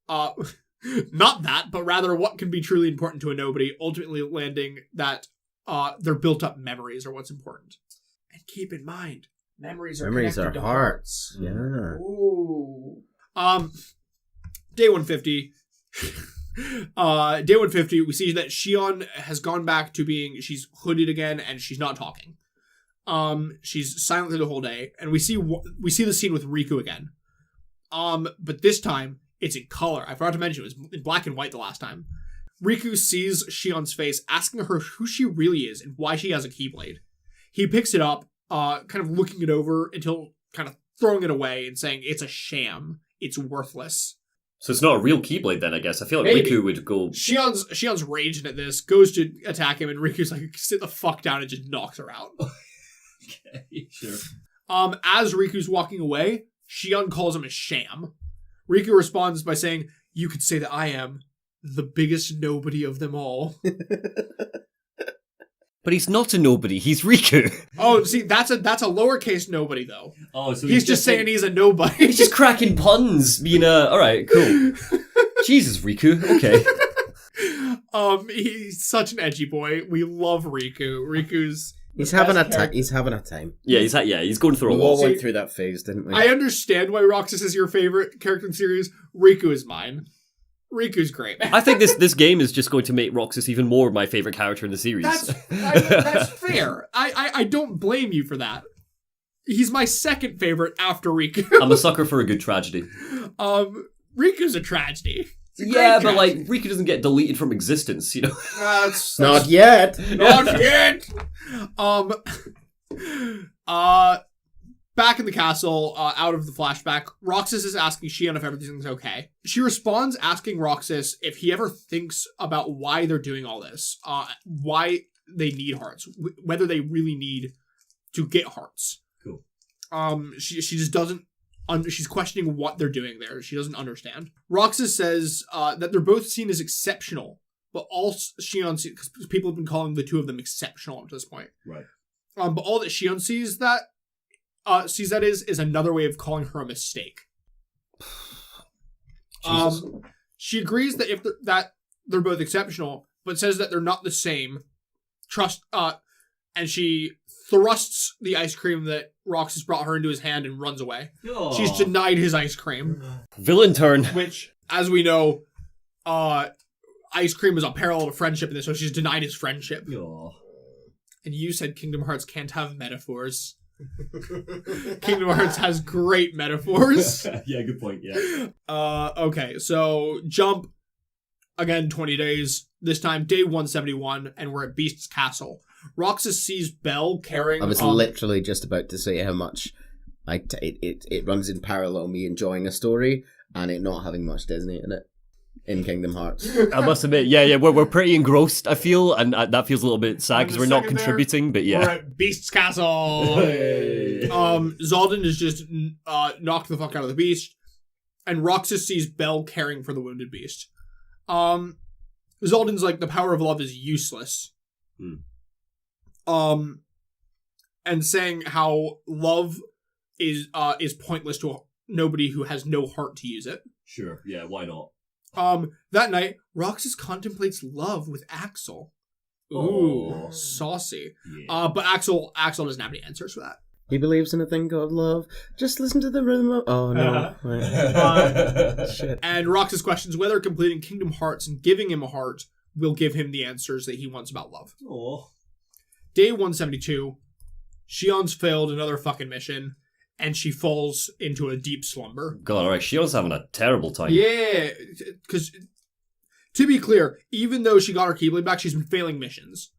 not that, but rather what can be truly important to a nobody, ultimately landing that their built-up memories are what's important. And keep in mind, memories are connected to hearts. Yeah. Ooh. Day 150. Day 150, we see that Shion has gone back to she's hooded again, and she's not talking. She's silent through the whole day, and we see the scene with Riku again. But this time it's in color. I forgot to mention it was in black and white the last time. Riku sees Shion's face, asking her who she really is and why she has a Keyblade. He picks it up, kind of looking it over until kind of throwing it away and saying it's a sham. It's worthless. So it's not a real Keyblade then, I guess. I feel like Maybe. Riku would go... Shion's raging at this, goes to attack him, and Riku's like, sit the fuck down, and just knocks her out. Okay, sure. As Riku's walking away, Shion calls him a sham. Riku responds by saying, you could say that I am the biggest nobody of them all. But he's not a nobody, he's Riku. Oh, see, that's a lowercase nobody, though. Oh, so he's just saying he's a nobody. He's just cracking puns, being alright, cool. Jesus, Riku, okay. He's such an edgy boy. We love Riku. He's having a time. He's having a time. Yeah, he's going through a We lot. all went through that phase, didn't we? I understand why Roxas is your favorite character in the series. Riku is mine. Riku's great. I think this game is just going to make Roxas even more my favorite character in the series. That's fair. I don't blame you for that. He's my second favorite after Riku. I'm a sucker for a good tragedy. Riku's a tragedy. Yeah, but like Riku doesn't get deleted from existence, you know. That's not yet. Not yet. Back in the castle, out of the flashback, Roxas is asking Shion if everything's okay. She responds asking Roxas if he ever thinks about why they're doing all this, why they need hearts, whether they really need to get hearts. Cool. She just doesn't. She's questioning what they're doing there. She doesn't understand. Roxas says that they're both seen as exceptional, but all Shion sees, because people have been calling the two of them exceptional up to this point. Right. But all that Shion sees that is another way of calling her a mistake. She agrees that if they're both exceptional, but says that they're not the same. And she thrusts the ice cream that Roxas brought her into his hand and runs away. Aww. She's denied his ice cream. Villain turn. Which, as we know, ice cream is a parallel to friendship in this, so she's denied his friendship. Aww. And you said Kingdom Hearts can't have metaphors. Kingdom Hearts has great metaphors. Yeah, good point, yeah. Okay, so jump again 20 days. This time, day 171, and we're at Beast's castle. Roxas sees Belle carrying... I was literally just about to say how much it runs in parallel me enjoying a story and it not having much Disney in it in Kingdom Hearts. I must admit, yeah, we're pretty engrossed, I feel, and that feels a little bit sad because we're not contributing, but yeah. We're at Beast's castle! Hey. Zaldin is just knocked the fuck out of the Beast, and Roxas sees Belle caring for the wounded Beast. Zaldin's like, the power of love is useless. And saying how love is pointless to nobody who has no heart to use it. Sure, yeah, why not? That night, Roxas contemplates love with Axel. Ooh, saucy. Yeah. But Axel doesn't have any answers for that. He believes in a thing called love. Just listen to the rhythm of... Oh, no. Right. Shit. And Roxas questions whether completing Kingdom Hearts and giving him a heart will give him the answers that he wants about love. Oh. Day 172, Shion's failed another fucking mission, and she falls into a deep slumber. God, alright, Shion's having a terrible time. Yeah, because to be clear, even though she got her Keyblade back, she's been failing missions.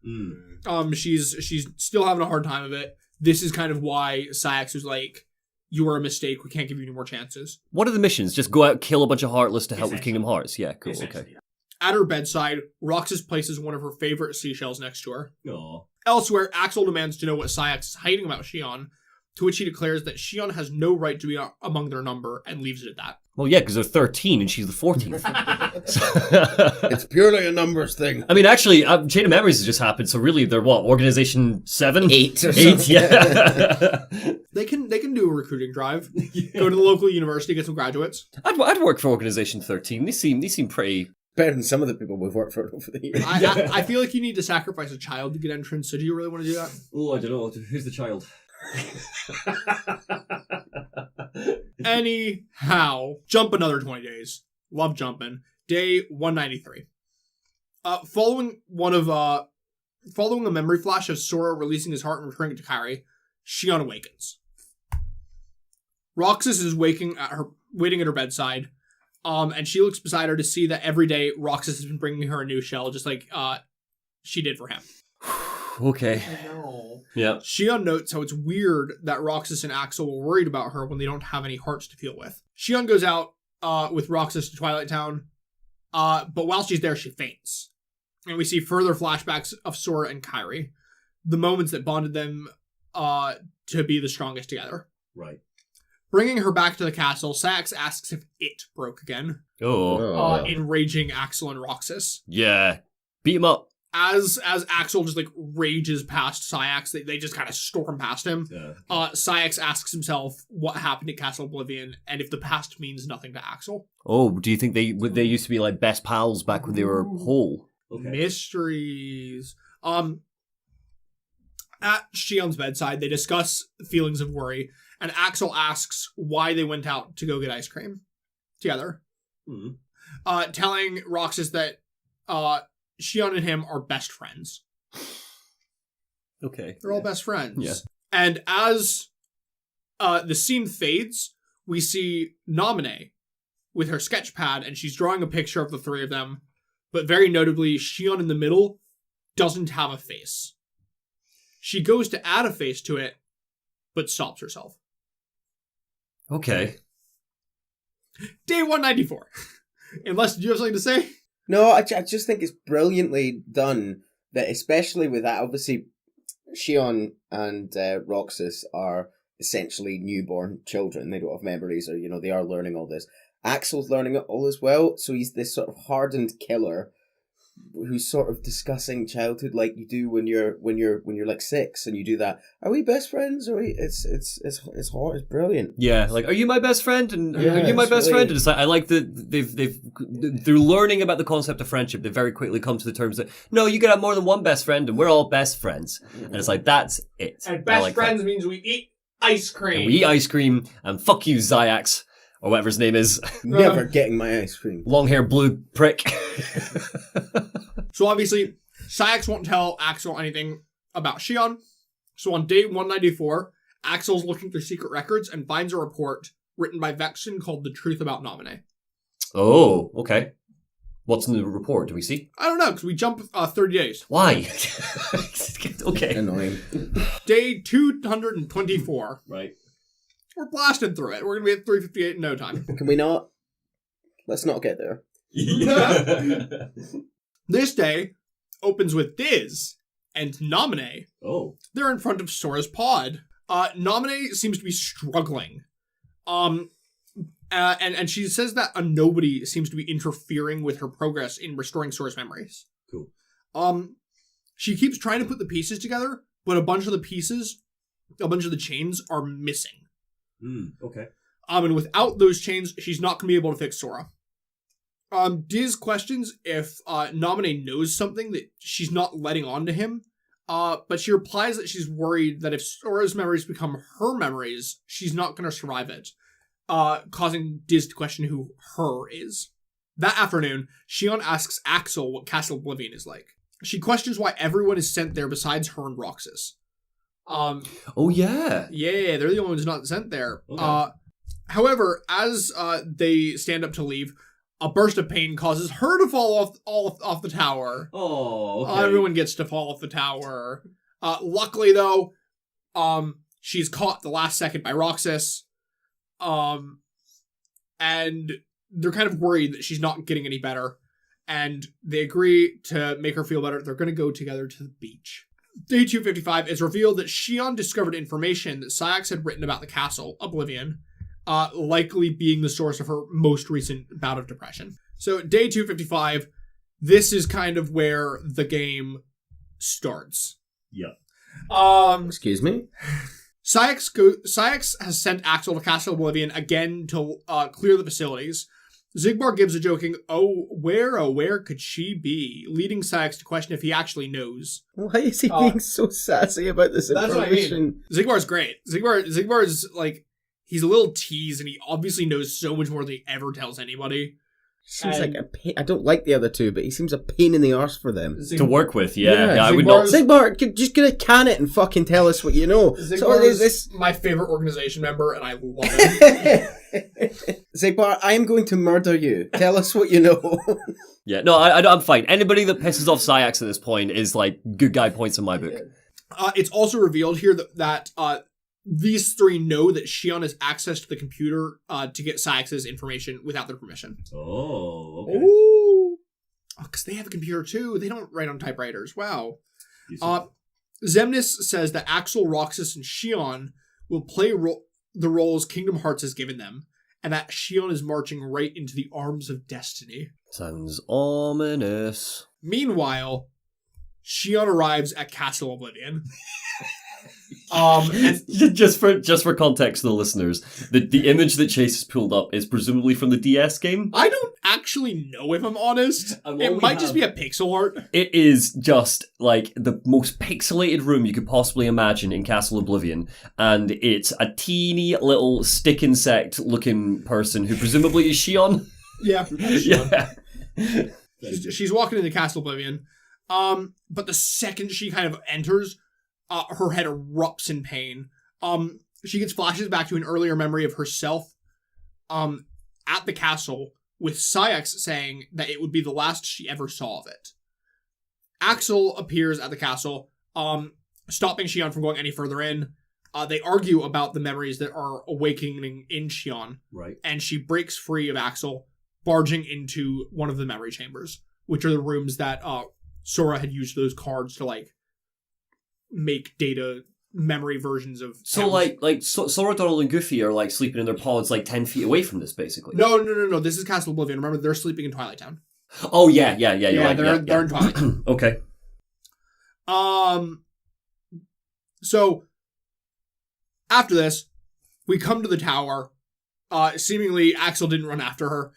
She's still having a hard time of it. This is kind of why Sayax was like, you were a mistake, we can't give you any more chances. What are the missions? Just go out, kill a bunch of Heartless to help with Kingdom Hearts? Yeah, cool, okay. At her bedside, Roxas places one of her favorite seashells next to her. Aww. Elsewhere, Axel demands to know what Sayax is hiding about Shion, to which he declares that Shion has no right to be among their number, and leaves it at that. Well, yeah, because they're 13 and she's the 14th. It's purely a numbers thing. I mean, actually, Chain of Memories has just happened, so really they're what? Organization 7? 8 or 8, something. yeah. They can do a recruiting drive. Go to the local university, get some graduates. I'd work for Organization 13. They seem pretty... Better than some of the people we've worked for over the years. I feel like you need to sacrifice a child to get entrance, so do you really want to do that? Oh, I don't know. Who's the child? Anyhow, jump another 20 days. Love jumping. Day 193. Following a memory flash of Sora releasing his heart and returning it to Kairi, Shion awakens. Roxas is waiting at her bedside, and she looks beside her to see that every day Roxas has been bringing her a new shell, just like she did for him. Okay. I know. Yeah. Shion notes how it's weird that Roxas and Axel were worried about her when they don't have any hearts to feel with. Shion goes out with Roxas to Twilight Town, but while she's there, she faints. And we see further flashbacks of Sora and Kairi, the moments that bonded them to be the strongest together. Right. Bringing her back to the castle, Sayax asks if it broke again, enraging Axel and Roxas. Yeah. Beat him up. As Axel just like rages past Sayax, they just kind of storm past him. Yeah. Sayax asks himself what happened at Castle Oblivion and if the past means nothing to Axel. Oh, do you think they used to be like best pals back when they were whole? Okay. Mysteries. At Shion's bedside, they discuss feelings of worry, and Axel asks why they went out to go get ice cream together. Mm-hmm. Telling Roxas that Shion and him are best friends. Okay. They're all best friends. Yeah. And as the scene fades, we see Naminé with her sketch pad, and she's drawing a picture of the three of them. But very notably, Shion in the middle doesn't have a face. She goes to add a face to it, but stops herself. Okay. Day 194. Unless, do you have something to say? No, I just think it's brilliantly done, that especially with that, obviously, Shion and Roxas are essentially newborn children. They don't have memories, or, they are learning all this. Axel's learning it all as well, so he's this sort of hardened killer who's sort of discussing childhood like you do when you're like 6 and you do that. Are we best friends? It's hot. It's brilliant. Yeah, like, are you my best friend? And Yeah, are you my it's best really- friend? And it's like, I like that they've through learning about the concept of friendship, they very quickly come to the terms that no, you can have more than one best friend, and we're all best friends. And it's like, that's it. And I best like friends means we eat ice cream. And we eat ice cream, and fuck you, Zayax, or whatever his name is. Never getting my ice cream. Long hair blue prick. So obviously, Sayax won't tell Axel anything about Shion. So on day 194, Axel's looking through secret records and finds a report written by Vexen called The Truth About Naminé. Oh, okay. What's in the report? Do we see? I don't know, because we jump 30 days. Why? Okay. Annoying. Day 224. Right. We're blasting through it. We're going to be at 358 in no time. Can we not? Let's not get there. This day opens with Diz and Naminé. Oh. They're in front of Sora's pod. Naminé seems to be struggling. And she says that a nobody seems to be interfering with her progress in restoring Sora's memories. Cool. She keeps trying to put the pieces together, but a bunch of the chains are missing. Okay. And without those chains, she's not going to be able to fix Sora. Diz questions if Naminé knows something that she's not letting on to him, But she replies that she's worried that if Sora's memories become her memories, she's not going to survive it, causing Diz to question who her is. That afternoon, Shion asks Axel what Castle Oblivion is like. She questions why everyone is sent there besides her and Roxas. Oh, yeah. Yeah, they're the only ones not sent there. Okay. However, as they stand up to leave, a burst of pain causes her to fall off the tower. Oh, okay. Everyone gets to fall off the tower. Luckily, though, she's caught the last second by Roxas. And they're kind of worried that she's not getting any better. And they agree to make her feel better. They're going to go together to the beach. Day 255 is revealed that Shion discovered information that Sayax had written about the castle, Oblivion, likely being the source of her most recent bout of depression. So, day 255, this is kind of where the game starts. Yeah. Excuse me? Sayax has sent Axel to Castle Oblivion again to clear the facilities. Zigbar gives a joking, oh, where could she be? Leading Sayax to question if he actually knows. Why is he being so sassy about this That's information? what I mean. Zigbar's great. Zigbar is like, he's a little tease and he obviously knows so much more than he ever tells anybody. Seems like a pain. I don't like the other two, but he seems a pain in the arse for them. To work with, yeah. I would not... Zigbar, just gonna can it and fucking tell us what you know. Zigbar is my favorite organization member, and I love it. Zigbar, I am going to murder you. Tell us what you know. Yeah, no, I'm fine. Anybody that pisses off Sayax at this point is, like, good guy points in my book. It's also revealed here that these three know that Shion has access to the computer to get Sayax's information without their permission. Oh, okay. Ooh. Because they have a computer too. They don't write on typewriters. Wow. Xemnas says that Axel, Roxas, and Shion will play the roles Kingdom Hearts has given them, and that Shion is marching right into the arms of destiny. Sounds ominous. Meanwhile, Shion arrives at Castle Oblivion. And just for context to the listeners, the image that Chase has pulled up is presumably from the DS game. I don't actually know, if I'm honest. It might just be a pixel art. It is just like the most pixelated room you could possibly imagine in Castle Oblivion, and it's a teeny little stick insect looking person who presumably is Shion. Yeah. Yeah. She's walking into Castle Oblivion. But the second she kind of enters, her head erupts in pain. She gets flashes back to an earlier memory of herself at the castle, with Sayax saying that it would be the last she ever saw of it. Axel appears at the castle, stopping Shion from going any further in. They argue about the memories that are awakening in Shion. Right. And she breaks free of Axel, barging into one of the memory chambers, which are the rooms that Sora had used those cards to, like, make data memory versions of. So Sora, Donald, and Goofy are like sleeping in their pods like 10 feet away from this, basically. No. This is Castle Oblivion. Remember, they're sleeping in Twilight Town. Oh yeah. You're right. They're in Twilight Town. Okay. So after this, we come to the tower. Seemingly, Axel didn't run after her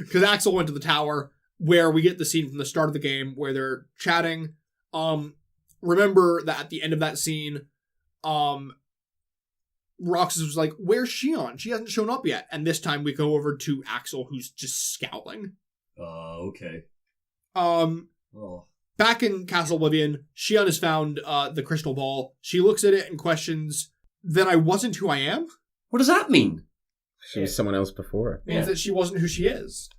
because Axel went to the tower, where we get the scene from the start of the game where they're chatting. Remember that at the end of that scene, Roxas was like, where's Shion? She hasn't shown up yet. And this time we go over to Axel, who's just scowling. Okay. Back in Castle Oblivion, Shion has found the crystal ball. She looks at it and questions, then I wasn't who I am? What does that mean? She was someone else before. It means that she wasn't who she is.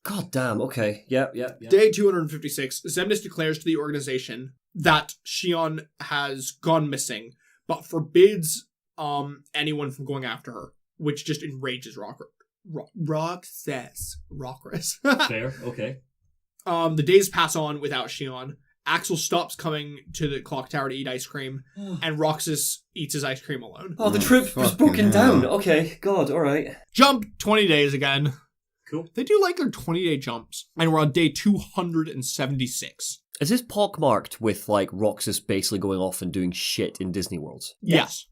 God damn, okay. Yeah. Day 256, Xemnas declares to the organization that Shion has gone missing, but forbids anyone from going after her, which just enrages Roxas. Fair, okay. The days pass on without Shion. Axel stops coming to the clock tower to eat ice cream, and Roxas eats his ice cream alone. Oh, the troop was broken down. Okay, God, alright. Jump 20 days again. Cool. They do like their 20-day jumps, and we're on day 276. Is this pockmarked with, like, Roxas basically going off and doing shit in Disney Worlds? Yes.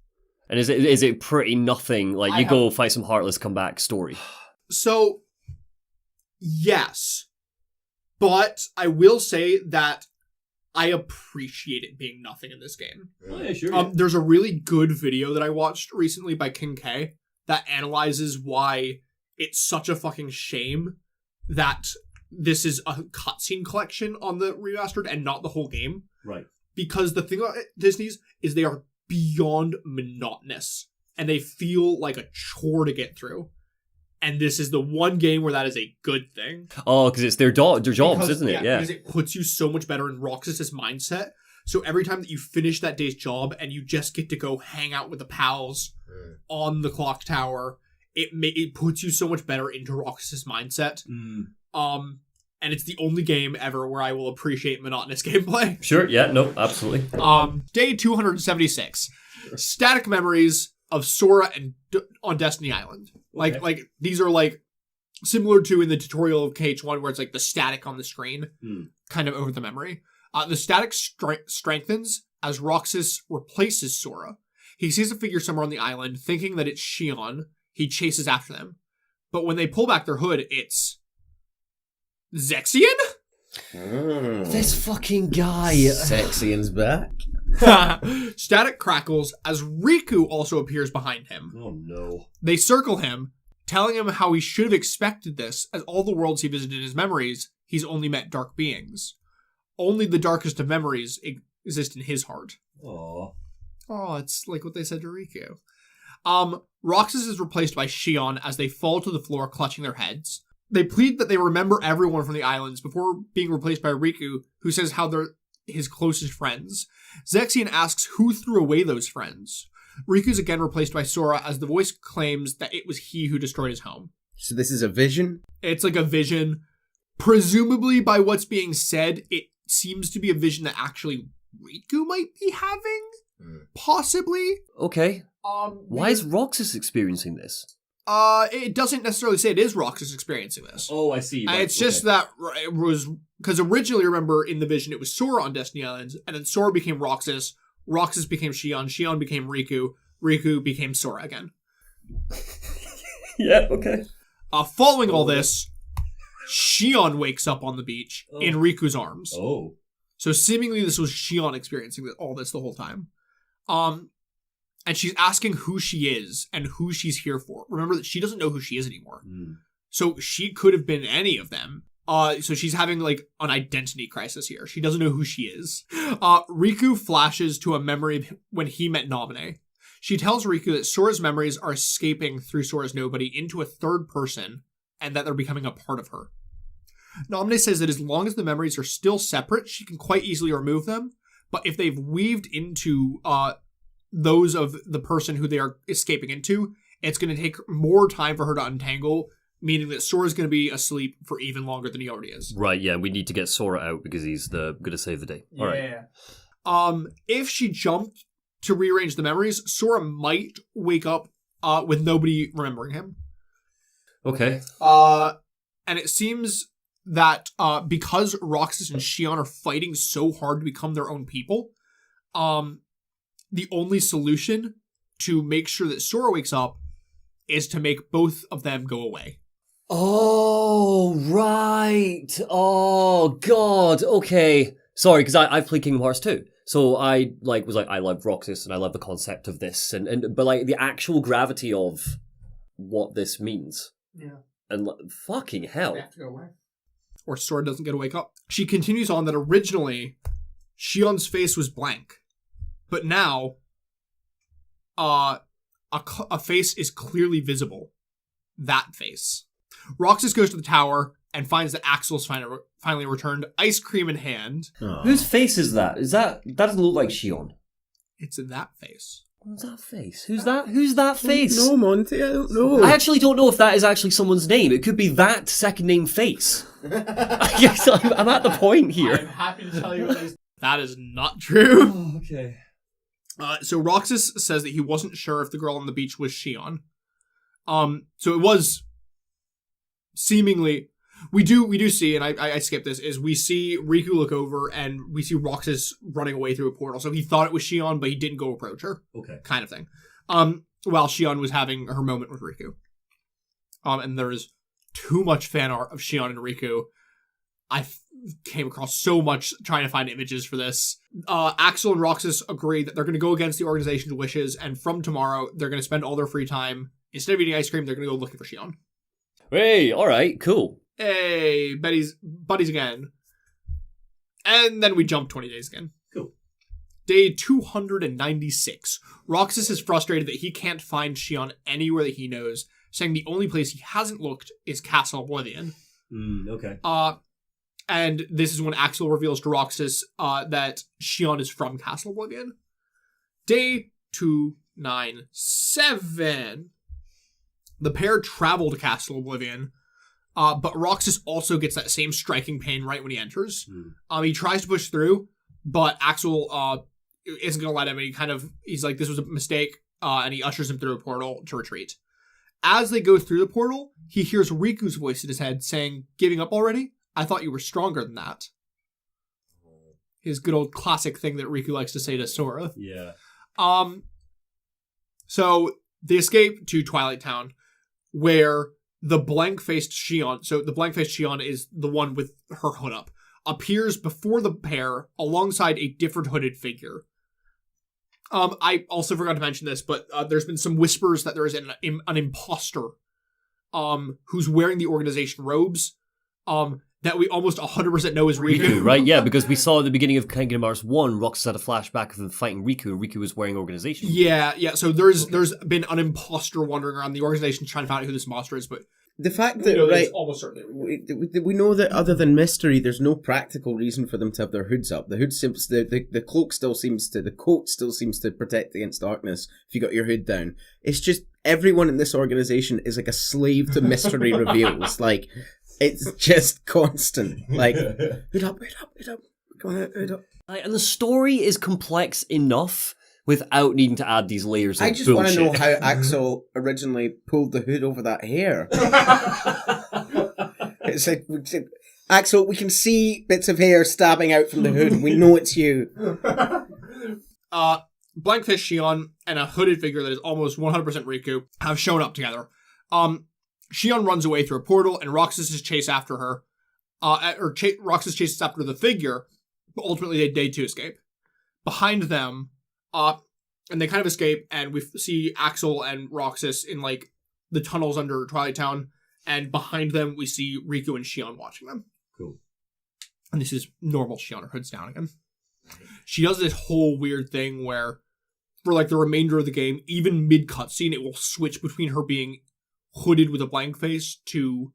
And is it pretty nothing, like, you go fight some Heartless, come back story? So, yes. But I will say that I appreciate it being nothing in this game. Oh, yeah, sure. There's a really good video that I watched recently by King K that analyzes why it's such a fucking shame that this is a cutscene collection on the remastered and not the whole game. Right. Because the thing about Disney's is they are beyond monotonous and they feel like a chore to get through. And this is the one game where that is a good thing. Oh, because it's their jobs, isn't it? Yeah. Because it puts you so much better in Roxas's mindset. So every time that you finish that day's job and you just get to go hang out with the pals on the clock tower, it puts you so much better into Roxas's mindset. And it's the only game ever where I will appreciate monotonous gameplay. Sure, yeah, no, absolutely. Day 276. Static memories of Sora and on Destiny Island. Like these are like similar to in the tutorial of KH1 where it's like the static on the screen kind of over the memory. The static strengthens as Roxas replaces Sora. He sees a figure somewhere on the island, thinking that it's Shion. He chases after them. But when they pull back their hood, it's Zexion? This fucking guy. Zexion's back. Static crackles as Riku also appears behind him. Oh no. They circle him, telling him how he should have expected this, as all the worlds he visited in his memories, he's only met dark beings. Only the darkest of memories exist in his heart. Aww. Oh, it's like what they said to Riku. Roxas is replaced by Shion as they fall to the floor clutching their heads. They plead that they remember everyone from the islands before being replaced by Riku, who says how they're his closest friends. Zexion asks who threw away those friends. Riku's again replaced by Sora as the voice claims that it was he who destroyed his home. So this is a vision? It's like a vision. Presumably, by what's being said, it seems to be a vision that actually Riku might be having? Possibly. Okay. Why is Roxas experiencing this? It doesn't necessarily say it is Roxas experiencing this. Oh, I see. Right, it's just that it was... Because originally, remember, in the vision, it was Sora on Destiny Islands, and then Sora became Roxas, Roxas became Shion, Shion became Riku, Riku became Sora again. Yeah, okay. Following all this, Shion wakes up on the beach in Riku's arms. Oh. So seemingly this was Shion experiencing all this the whole time. And she's asking who she is and who she's here for. Remember that she doesn't know who she is anymore. So she could have been any of them. So she's having like an identity crisis here. She doesn't know who she is. Riku flashes to a memory of when he met Naminé. She tells Riku that Sora's memories are escaping through Sora's nobody into a third person and that they're becoming a part of her. Naminé says that as long as the memories are still separate, she can quite easily remove them. But if they've weaved into those of the person who they are escaping into, it's going to take more time for her to untangle, meaning that Sora's going to be asleep for even longer than he already is. Right, yeah, we need to get Sora out because he's going to save the day. All right. If she jumped to rearrange the memories, Sora might wake up with nobody remembering him. Okay. And it seems that because Roxas and Shion are fighting so hard to become their own people, the only solution to make sure that Sora wakes up is to make both of them go away. Oh, right. Oh, God. Okay. Sorry, because I've played Kingdom Hearts 2. So I I love Roxas and I love the concept of this, but like the actual gravity of what this means. Yeah. And fucking hell. They have to go away. Or Sora doesn't get to wake up. She continues on that originally Shion's face was blank. But now, a face is clearly visible. That face. Roxas goes to the tower and finds that Axel's finally returned, ice cream in hand. Oh. Whose face is that? That doesn't look like Shion. It's that face. What's that face? Who's that face? No, Monty, I don't know. I actually don't know if that is actually someone's name. It could be that second name face. I guess I'm at the point here. I'm happy to tell you at least that is not true. Oh, okay. So Roxas says that he wasn't sure if the girl on the beach was Shion. So it was seemingly... We do see, and I skipped this, is we see Riku look over and we see Roxas running away through a portal. So he thought it was Shion, but he didn't go approach her. Okay. Kind of thing. While Shion was having her moment with Riku. And there is too much fan art of Shion and Riku. came across so much trying to find images for this. Axel and Roxas agree that they're going to go against the organization's wishes, and from tomorrow, they're going to spend all their free time, instead of eating ice cream, they're going to go looking for Shion. Hey, alright, cool. Hey, buddies again. And then we jump 20 days again. Cool. Day 296. Roxas is frustrated that he can't find Shion anywhere that he knows, saying the only place he hasn't looked is Castle Oblivion. Okay. And this is when Axel reveals to Roxas that Shion is from Castle Oblivion. Day 297. The pair travel to Castle Oblivion, but Roxas also gets that same striking pain right when he enters. He tries to push through, but Axel isn't going to let him, and he's like, this was a mistake, and he ushers him through a portal to retreat. As they go through the portal, he hears Riku's voice in his head saying, "Giving up already? I thought you were stronger than that." His good old classic thing that Riku likes to say to Sora. Yeah. So they escape to Twilight Town, where the blank-faced Shion, so the blank-faced Shion is the one with her hood up, appears before the pair alongside a different hooded figure. I also forgot to mention this, but there's been some whispers that there is an imposter who's wearing the organization robes that we almost 100% know is Riku. Right, yeah, because we saw at the beginning of Kingdom Hearts 1, Roxas had a flashback of them fighting Riku. Riku was wearing organization. Yeah, so there's been an imposter wandering around the organization trying to find out who this monster is, but the fact that, almost certainly we know that other than mystery, there's no practical reason for them to have their hoods up. The hood seems, the cloak still seems to, the coat still seems to protect against darkness if you got your hood down. It's just, everyone in this organization is like a slave to mystery reveals. Like, it's just constant. Like, hood up, come on, hood up. And the story is complex enough without needing to add these layers of I just bullshit. want to know how Axel originally pulled the hood over that hair. It's like, Axel, we can see bits of hair stabbing out from the hood. We know it's you. Blankfish Shion and a hooded figure that is almost 100% Riku have shown up together. Shion runs away through a portal, and Roxas is chased after her. Roxas chases after the figure, but ultimately they do escape. Behind them, and they kind of escape, and we see Axel and Roxas in, like, the tunnels under Twilight Town, and behind them we see Riku and Shion watching them. Cool. And this is normal Shion, her hood's down again. She does this whole weird thing where, for, like, the remainder of the game, even mid-cutscene, it will switch between her being hooded with a blank face to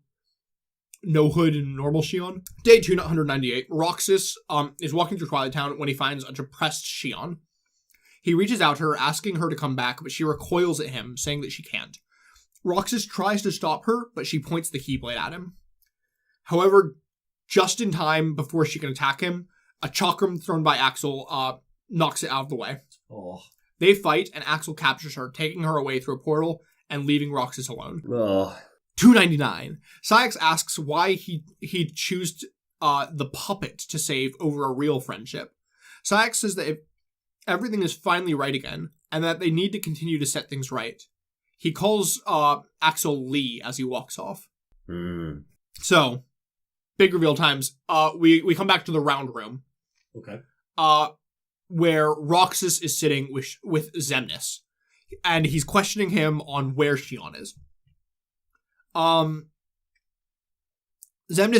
no hood and normal Shion. Day 298, Roxas is walking through Twilight Town when he finds a depressed Shion. He reaches out to her, asking her to come back, but she recoils at him, saying that she can't. Roxas tries to stop her, but she points the Keyblade at him. However, just in time before she can attack him, a chakram thrown by Axel knocks it out of the way. Oh. They fight, and Axel captures her, taking her away through a portal and leaving Roxas alone. Oh. 299. Sayax asks why he'd choose the puppet to save over a real friendship. Sayax says that if everything is finally right again, and that they need to continue to set things right. He calls Axel Lee as he walks off. So, big reveal times. We come back to the round room. Okay. Where Roxas is sitting with Xemnas. And he's questioning him on where Shion is. Xemnas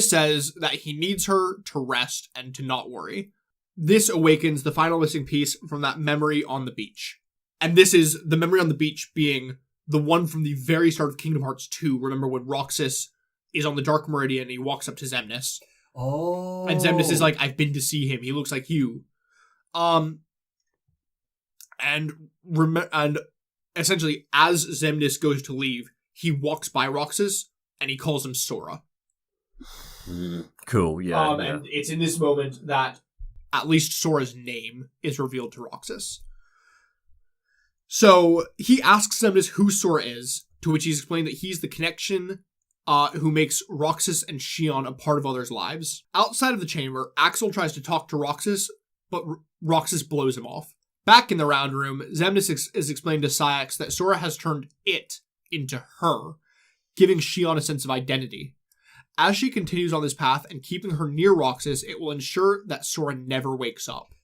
says that he needs her to rest and to not worry. This awakens the final missing piece from that memory on the beach. And this is the memory on the beach being the one from the very start of Kingdom Hearts 2. Remember when Roxas is on the Dark Meridian and he walks up to Xemnas. Oh. And Xemnas is like, I've been to see him. He looks like you. And essentially, as Xemnas goes to leave, he walks by Roxas and he calls him Sora. Cool, yeah. And it's in this moment that at least Sora's name is revealed to Roxas. So he asks Xemnas who Sora is, to which he's explained that he's the connection who makes Roxas and Shion a part of others' lives. Outside of the chamber, Axel tries to talk to Roxas, but Roxas blows him off. Back in the round room, Xemnas is explained to Sayax that Sora has turned it into her, giving Shion a sense of identity. As she continues on this path and keeping her near Roxas, it will ensure that Sora never wakes up.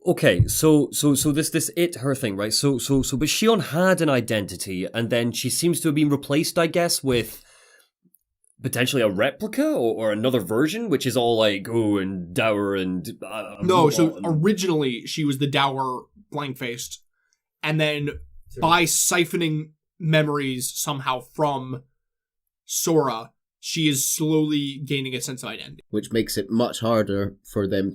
Okay, so this her thing, right? So but Shion had an identity, and then she seems to have been replaced, I guess, with potentially a replica or another version, which is all like and dour and no. So originally she was the dour, blank-faced, and then by siphoning memories somehow from Sora, she is slowly gaining a sense of identity. Which makes it much harder for them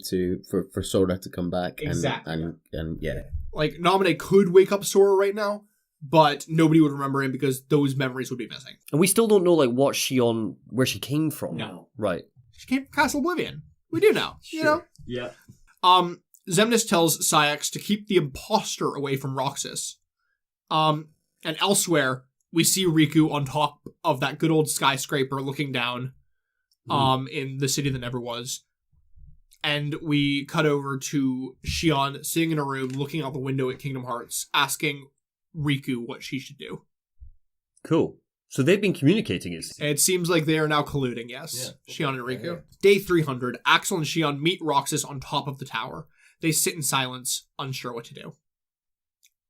for Sora to come back. Exactly. And yeah. Like, Naminé could wake up Sora right now, but nobody would remember him because those memories would be missing. And we still don't know, like, where she came from. No. Right. She came from Castle Oblivion. We do now. Sure. You know? Yeah. Xemnas tells Saïx to keep the imposter away from Roxas. And elsewhere, we see Riku on top of that good old skyscraper looking down in the city that never was. And we cut over to Shion sitting in a room looking out the window at Kingdom Hearts, asking Riku what she should do. Cool. So they've been communicating it. It seems like they are now colluding, yes. Yeah. Shion and Riku. Day 300, Axel and Shion meet Roxas on top of the tower. They sit in silence, unsure what to do.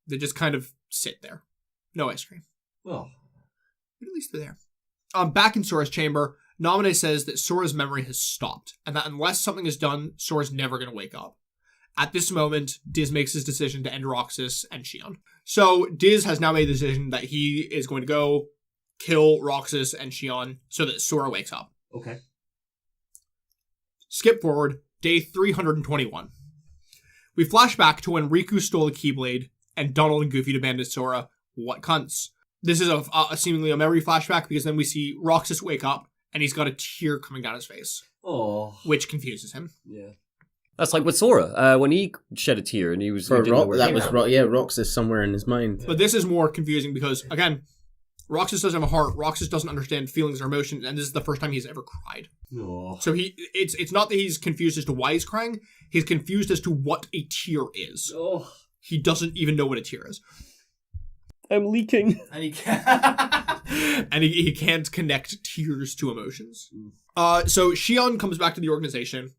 They just kind of sit there. No ice cream. Well, but at least they're there. Back in Sora's chamber, Naminé says that Sora's memory has stopped, and that unless something is done, Sora's never going to wake up. At this moment, Diz makes his decision to end Roxas and Shion. So Diz has now made the decision that he is going to go kill Roxas and Shion so that Sora wakes up. Okay. Skip forward, day 321. We flash back to when Riku stole the Keyblade and Donald and Goofy demanded Sora, "What cunts?" This is a seemingly a memory flashback because then we see Roxas wake up and he's got a tear coming down his face. Oh. Which confuses him. Yeah. That's like with Sora, when he shed a tear and he was... Roxas somewhere in his mind. But this is more confusing because, again, Roxas doesn't have a heart, Roxas doesn't understand feelings or emotions, and this is the first time he's ever cried. Oh. So it's not that he's confused as to why he's crying, he's confused as to what a tear is. Oh. He doesn't even know what a tear is. I'm leaking. And he can't, and he can't connect tears to emotions. So Shion comes back to the organization,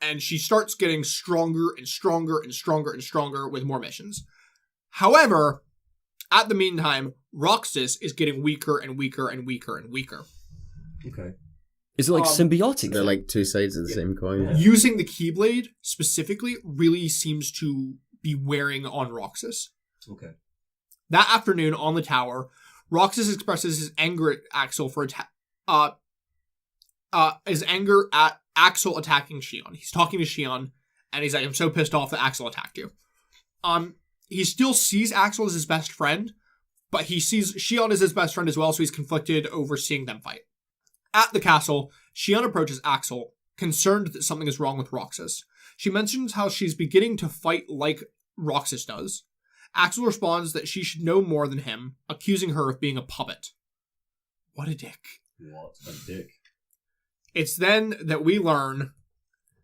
and she starts getting stronger and stronger and stronger and stronger with more missions. However, at the meantime, Roxas is getting weaker and weaker and weaker and weaker. Okay. Is it like symbiotic? They're like two sides of the same coin. Yeah. Using the Keyblade specifically really seems to be wearing on Roxas. Okay. That afternoon on the tower, Roxas expresses his anger at Axel for his anger at Axel attacking Shion. He's talking to Shion, and he's like, "I'm so pissed off that Axel attacked you." He still sees Axel as his best friend, but he sees Shion as his best friend as well, so he's conflicted over seeing them fight. At the castle, Shion approaches Axel, concerned that something is wrong with Roxas. She mentions how she's beginning to fight like Roxas does. Axel responds that she should know more than him, accusing her of being a puppet. What a dick. What a dick. It's then that we learn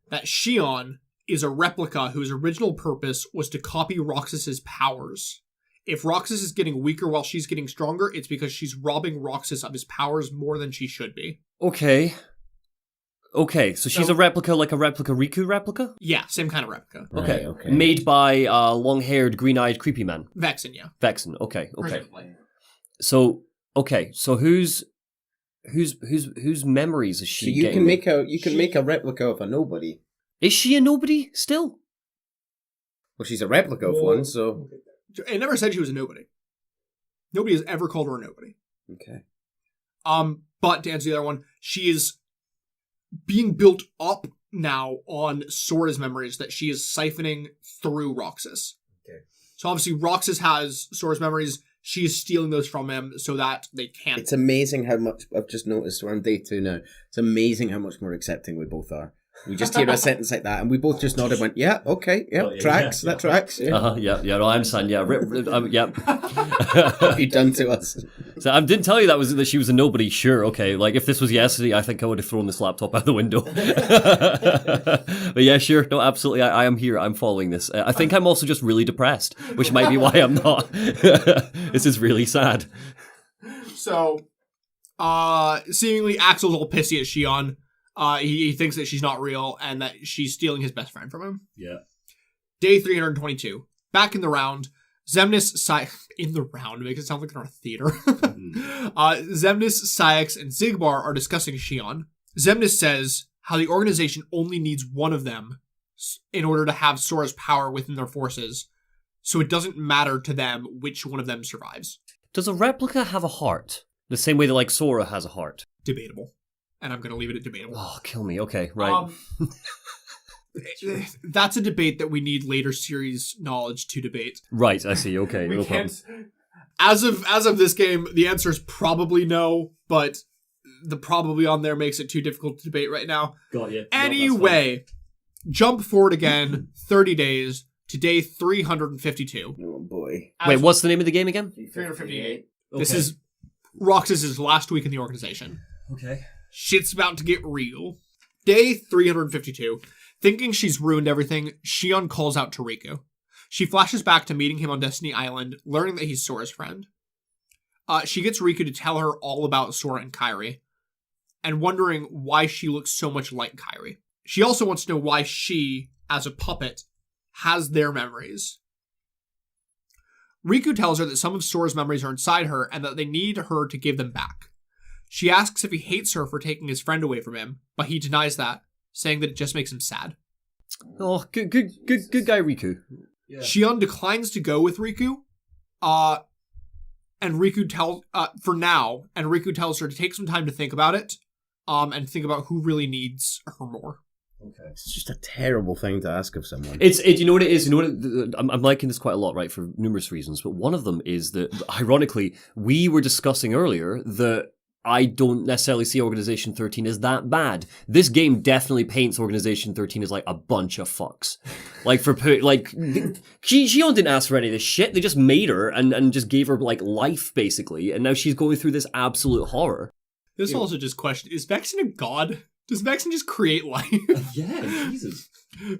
that Shion is a replica whose original purpose was to copy Roxas's powers. If Roxas is getting weaker while she's getting stronger, it's because she's robbing Roxas of his powers more than she should be. Okay, so she's a replica, like a replica Riku replica? Yeah, same kind of replica. Okay. Right, okay. Made by long-haired, green-eyed, creepy man. Vexen, yeah. Vexen, okay. Presumably. So whose memories is she So you getting? can make a replica of a nobody. Is she a nobody still? Well, she's a replica of one, so... It never said she was a nobody. Nobody has ever called her a nobody. Okay. But to answer the other one, she is being built up now on Sora's memories that she is siphoning through Roxas. Okay. So obviously Roxas has Sora's memories. She is stealing those from him so that they can't. It's amazing how much... I've just noticed, we're on day 2 now. It's amazing how much more accepting we both are. We just hear a sentence like that, and we both just nodded and went, yeah, okay, yeah, tracks, that tracks. Yeah. Yeah, no, I'm saying, yeah, yeah. What have you done to us? So I didn't tell you that she was a nobody, sure, okay. Like, if this was yesterday, I think I would have thrown this laptop out the window. But yeah, sure, no, absolutely, I am here, I'm following this. I think I'm also just really depressed, which might be why I'm not. This is really sad. So, Seemingly, Axel's all pissy at Shion. He thinks that she's not real and that she's stealing his best friend from him. Yeah. Day 322. Back in the round, Xemnas, in the round, makes it sound like they're in a theater. Xemnas, Syx, and Xigbar are discussing Shion. Xemnas says how the organization only needs one of them in order to have Sora's power within their forces, so it doesn't matter to them which one of them survives. Does a replica have a heart? The same way that, like, Sora has a heart? Debatable. And I'm going to leave it at debatable. Oh, kill me. Okay, right. That's a debate that we need later series knowledge to debate. Right, I see. Okay, We no can't. problem. As of this game, the answer is probably no, but the probably on there makes it too difficult to debate right now. Got you. Anyway, jump forward again 30 days to day 352. Oh boy. Wait, what's the name of the game again? 358. Okay. This is Roxas's last week in the organization. Okay. Shit's about to get real. Day 352. Thinking she's ruined everything, Shion calls out to Riku. She flashes back to meeting him on Destiny Island, learning that he's Sora's friend. She gets Riku to tell her all about Sora and Kairi, and wondering why she looks so much like Kairi. She also wants to know why she, as a puppet, has their memories. Riku tells her that some of Sora's memories are inside her and that they need her to give them back. She asks if he hates her for taking his friend away from him, but he denies that, saying that it just makes him sad. Oh, good guy, Riku. Yeah. Shion declines to go with Riku, and Riku tells her to take some time to think about it, and think about who really needs her more. Okay. It's just a terrible thing to ask of someone. You know what it is? You know what? I'm liking this quite a lot, right, for numerous reasons, but one of them is that, ironically, we were discussing earlier that I don't necessarily see Organization 13 as that bad. This game definitely paints Organization 13 as like a bunch of fucks. Like Shion didn't ask for any of this shit. They just made her and just gave her like life basically, and now she's going through this absolute horror. This also just question: is Vexen a god? Does Vexen just create life? Yeah, Jesus.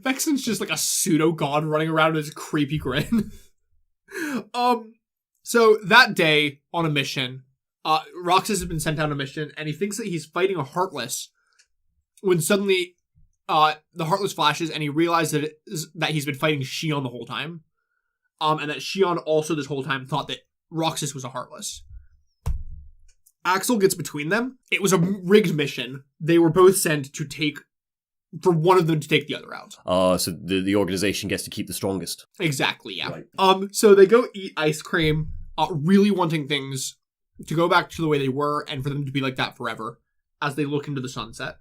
Vexen's just like a pseudo god running around with his creepy grin. So that day on a mission. Roxas has been sent on a mission, and he thinks that he's fighting a Heartless, when suddenly the Heartless flashes, and he realizes that he's been fighting Shion the whole time, and that Shion also this whole time thought that Roxas was a Heartless. Axel gets between them. It was a rigged mission. They were both sent for one of them to take the other out. So the organization gets to keep the strongest. Exactly, yeah. Right. So they go eat ice cream, really wanting things to go back to the way they were and for them to be like that forever as they look into the sunset.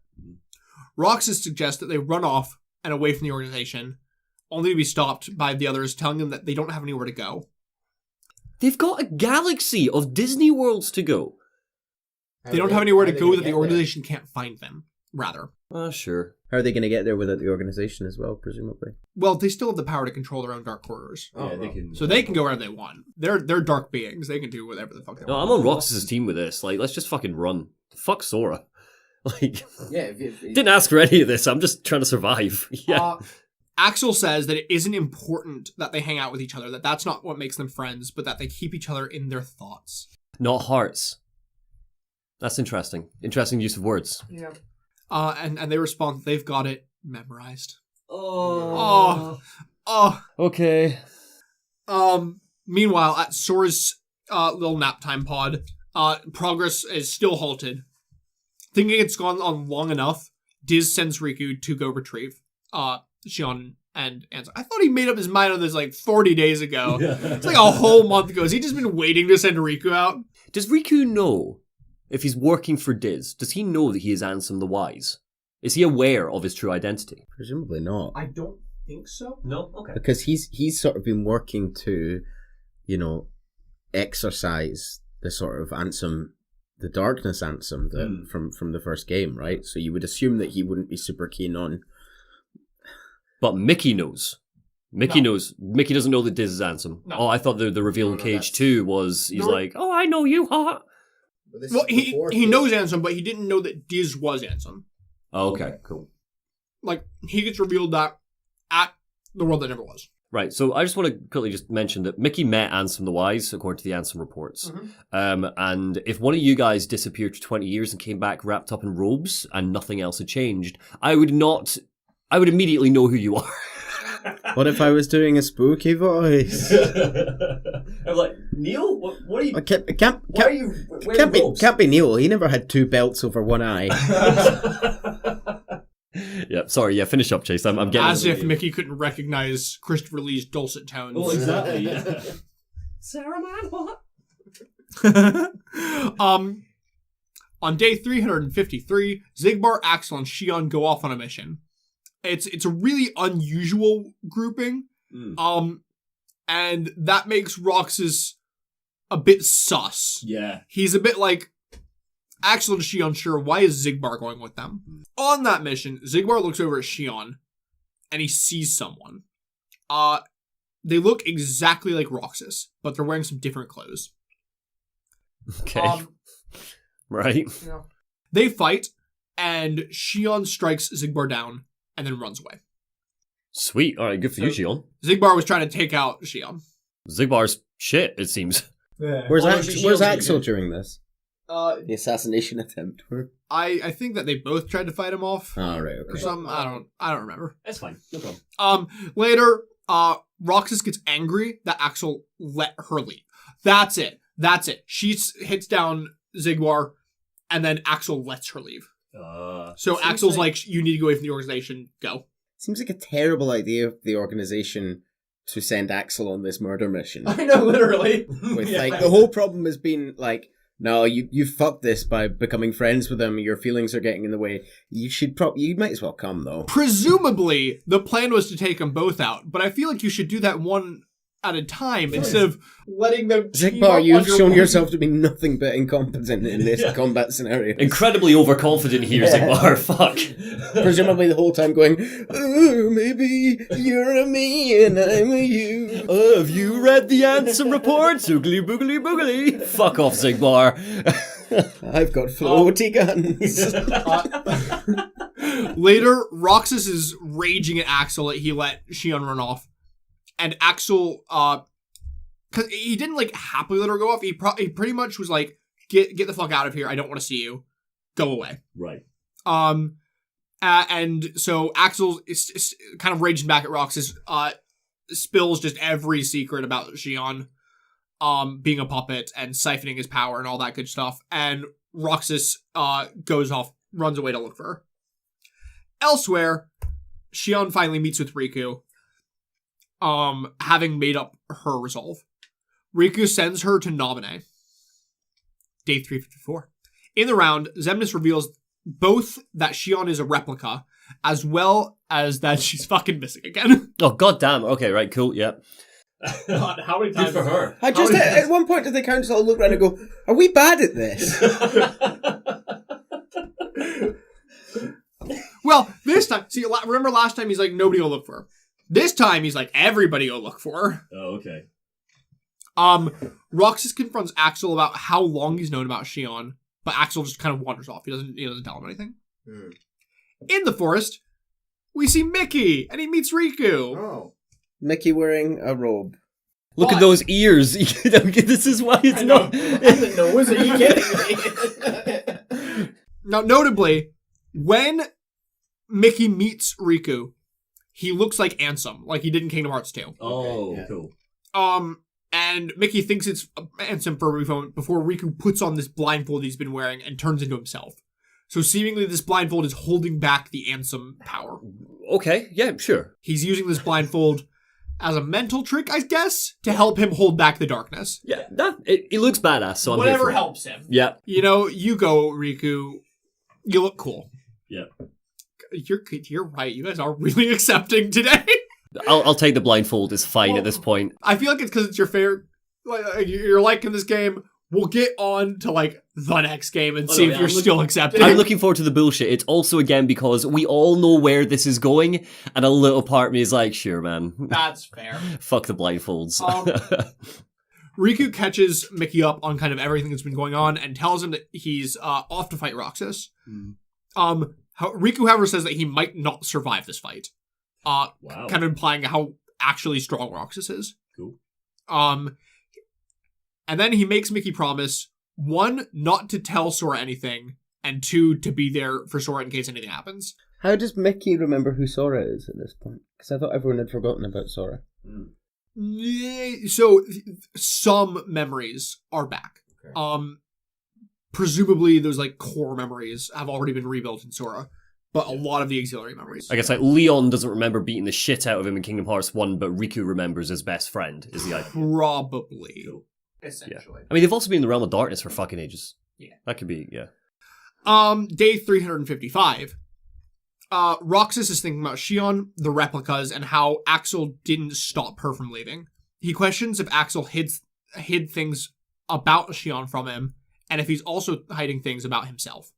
Roxas suggests that they run off and away from the organization, only to be stopped by the others telling them that they don't have anywhere to go. They've got a galaxy of Disney worlds to go. They don't have anywhere to go that the organization can't find them, rather. Sure. How are they going to get there without the organization as well, presumably? Well, they still have the power to control their own dark corridors. Yeah, they can. So they can go wherever they want. They're dark beings. They can do whatever the fuck they No, want. I'm on Roxas's team with this. Like, let's just fucking run. Fuck Sora. Like, Yeah, didn't ask for any of this. I'm just trying to survive. Yeah. Axel says that it isn't important that they hang out with each other, that that's not what makes them friends, but that they keep each other in their thoughts. Not hearts. That's interesting. Interesting use of words. Yeah. And they respond that they've got it memorized. Oh. Okay. Meanwhile, at Sora's little nap time pod, progress is still halted. Thinking it's gone on long enough, Diz sends Riku to go retrieve Shion and Ansem. I thought he made up his mind on this like 40 days ago. It's like a whole month ago. Has he just been waiting to send Riku out? Does Riku know if he's working for Diz? Does he know that he is Ansem the Wise? Is he aware of his true identity? Presumably not. I don't think so. No? Okay. Because he's sort of been working to, exercise the sort of Ansem, the darkness Ansem that from the first game, right? So you would assume that he wouldn't be super keen on. But Mickey knows. Mickey knows. Mickey doesn't know that Diz is Ansem. No. Oh, I thought the reveal in Cage 2 was, he's like, oh, I know you, huh? Well, he knows Ansem, but he didn't know that Diz was Ansem. Oh, okay, cool. Like, he gets revealed that at the World That Never Was. Right, so I just want to quickly just mention that Mickey met Ansem the Wise, according to the Ansem reports. And if one of you guys disappeared for 20 years and came back wrapped up in robes and nothing else had changed, I would immediately know who you are. What if I was doing a spooky voice? I'm like, Neil? What are you... Why are you wearing can't be Neil. He never had 2 belts over one eye. Yeah, sorry, finish up, Chase. I'm getting... As if Mickey couldn't recognize Christopher Lee's dulcet tones. Oh, exactly, yeah. Sarah, man, what? On day 353, Xigbar, Axel, and Shion go off on a mission. It's a really unusual grouping. And that makes Roxas a bit sus. Yeah. He's a bit like, Axel and Shion, sure, why is Xigbar going with them? On that mission, Xigbar looks over at Shion, and he sees someone. They look exactly like Roxas, but they're wearing some different clothes. Okay. Right. Yeah. They fight, and Shion strikes Xigbar down, and then runs away. Sweet. All right, good for you, Shion. Xigbar was trying to take out Shion. Xigbar's shit, it seems. Yeah. Where's Axel during this? The assassination attempt. I think that they both tried to fight him off. Oh, right, okay. For some, I don't remember. That's fine. No problem. Later, Roxas gets angry that Axel let her leave. That's it. She hits down Xigbar, and then Axel lets her leave. So Axel's like, you need to go away from the organization. Go. Seems like a terrible idea of the organization to send Axel on this murder mission. I know, literally. With like the whole problem has been like, no, you fucked this by becoming friends with him. Your feelings are getting in the way. You might as well come though. Presumably, the plan was to take them both out, but I feel like you should do that one at a time instead of letting them. Xigbar, you've shown yourself to be nothing but incompetent in this combat scenario. Incredibly overconfident here, Xigbar. Fuck. Presumably the whole time going, oh, maybe you're a me and I'm a you. Oh, have you read the Ansem reports? Oogly boogly boogly. Fuck off, Xigbar. I've got floaty guns. Later, Roxas is raging at Axel that he let Shion run off. And Axel, cause he didn't like happily let her go off. He pretty much was like, get the fuck out of here. I don't want to see you. Go away. Right. And so Axel is kind of raging back at Roxas, spills just every secret about Shion, being a puppet and siphoning his power and all that good stuff. And Roxas, goes off, runs away to look for her. Elsewhere, Shion finally meets with Riku. Having made up her resolve. Riku sends her to Nabune. Day 354. In the round, Xemnas reveals both that Shion is a replica, as well as that she's fucking missing again. Oh, goddamn. Okay, right, cool, yeah. God, how many times Good for her. At one point did the council look around and go, are we bad at this? Well, this time, see, remember last time he's like, nobody will look for her. This time, he's like, everybody will look for her. Oh, okay. Roxas confronts Axel about how long he's known about Shion, but Axel just kind of wanders off. He doesn't tell him anything. In the forest, we see Mickey, and he meets Riku. Oh. Mickey wearing a robe. Look at those ears. This is why it's not... nose. Are you kidding me? Now, notably, when Mickey meets Riku, he looks like Ansem, like he did in Kingdom Hearts 2. Oh, yeah. Cool. And Mickey thinks it's Ansem for a brief moment before Riku puts on this blindfold he's been wearing and turns into himself. So seemingly this blindfold is holding back the Ansem power. Okay, yeah, sure. He's using this blindfold as a mental trick, I guess, to help him hold back the darkness. Yeah, it looks badass, so I'm here whatever for it. Helps him. Yeah. You go, Riku. You look cool. Yeah. You're right. You guys are really accepting today. I'll take the blindfold. It's fine at this point. I feel like it's because it's your favorite. Like, you're liking this game. We'll get on to like the next game and see if you're still accepting. I'm looking forward to the bullshit. It's also again because we all know where this is going, and a little part of me is like, sure, man. That's fair. Fuck the blindfolds. Riku catches Mickey up on kind of everything that's been going on and tells him that he's off to fight Roxas. Riku, however, says that he might not survive this fight. Wow. Kind of implying how actually strong Roxas is. Cool. And then he makes Mickey promise, 1, not to tell Sora anything, and 2, to be there for Sora in case anything happens. How does Mickey remember who Sora is at this point? Because I thought everyone had forgotten about Sora. So some memories are back. Okay. Presumably those like core memories have already been rebuilt in Sora, but a lot of the auxiliary memories. I guess like Leon doesn't remember beating the shit out of him in Kingdom Hearts 1, but Riku remembers his best friend, is the idea. Probably. Cool. Essentially. Yeah. I mean, they've also been in the Realm of Darkness for fucking ages. Yeah. That could be, yeah. Day 355. Roxas is thinking about Xion, the replicas, and how Axel didn't stop her from leaving. He questions if Axel hid things about Xion from him, and if he's also hiding things about himself.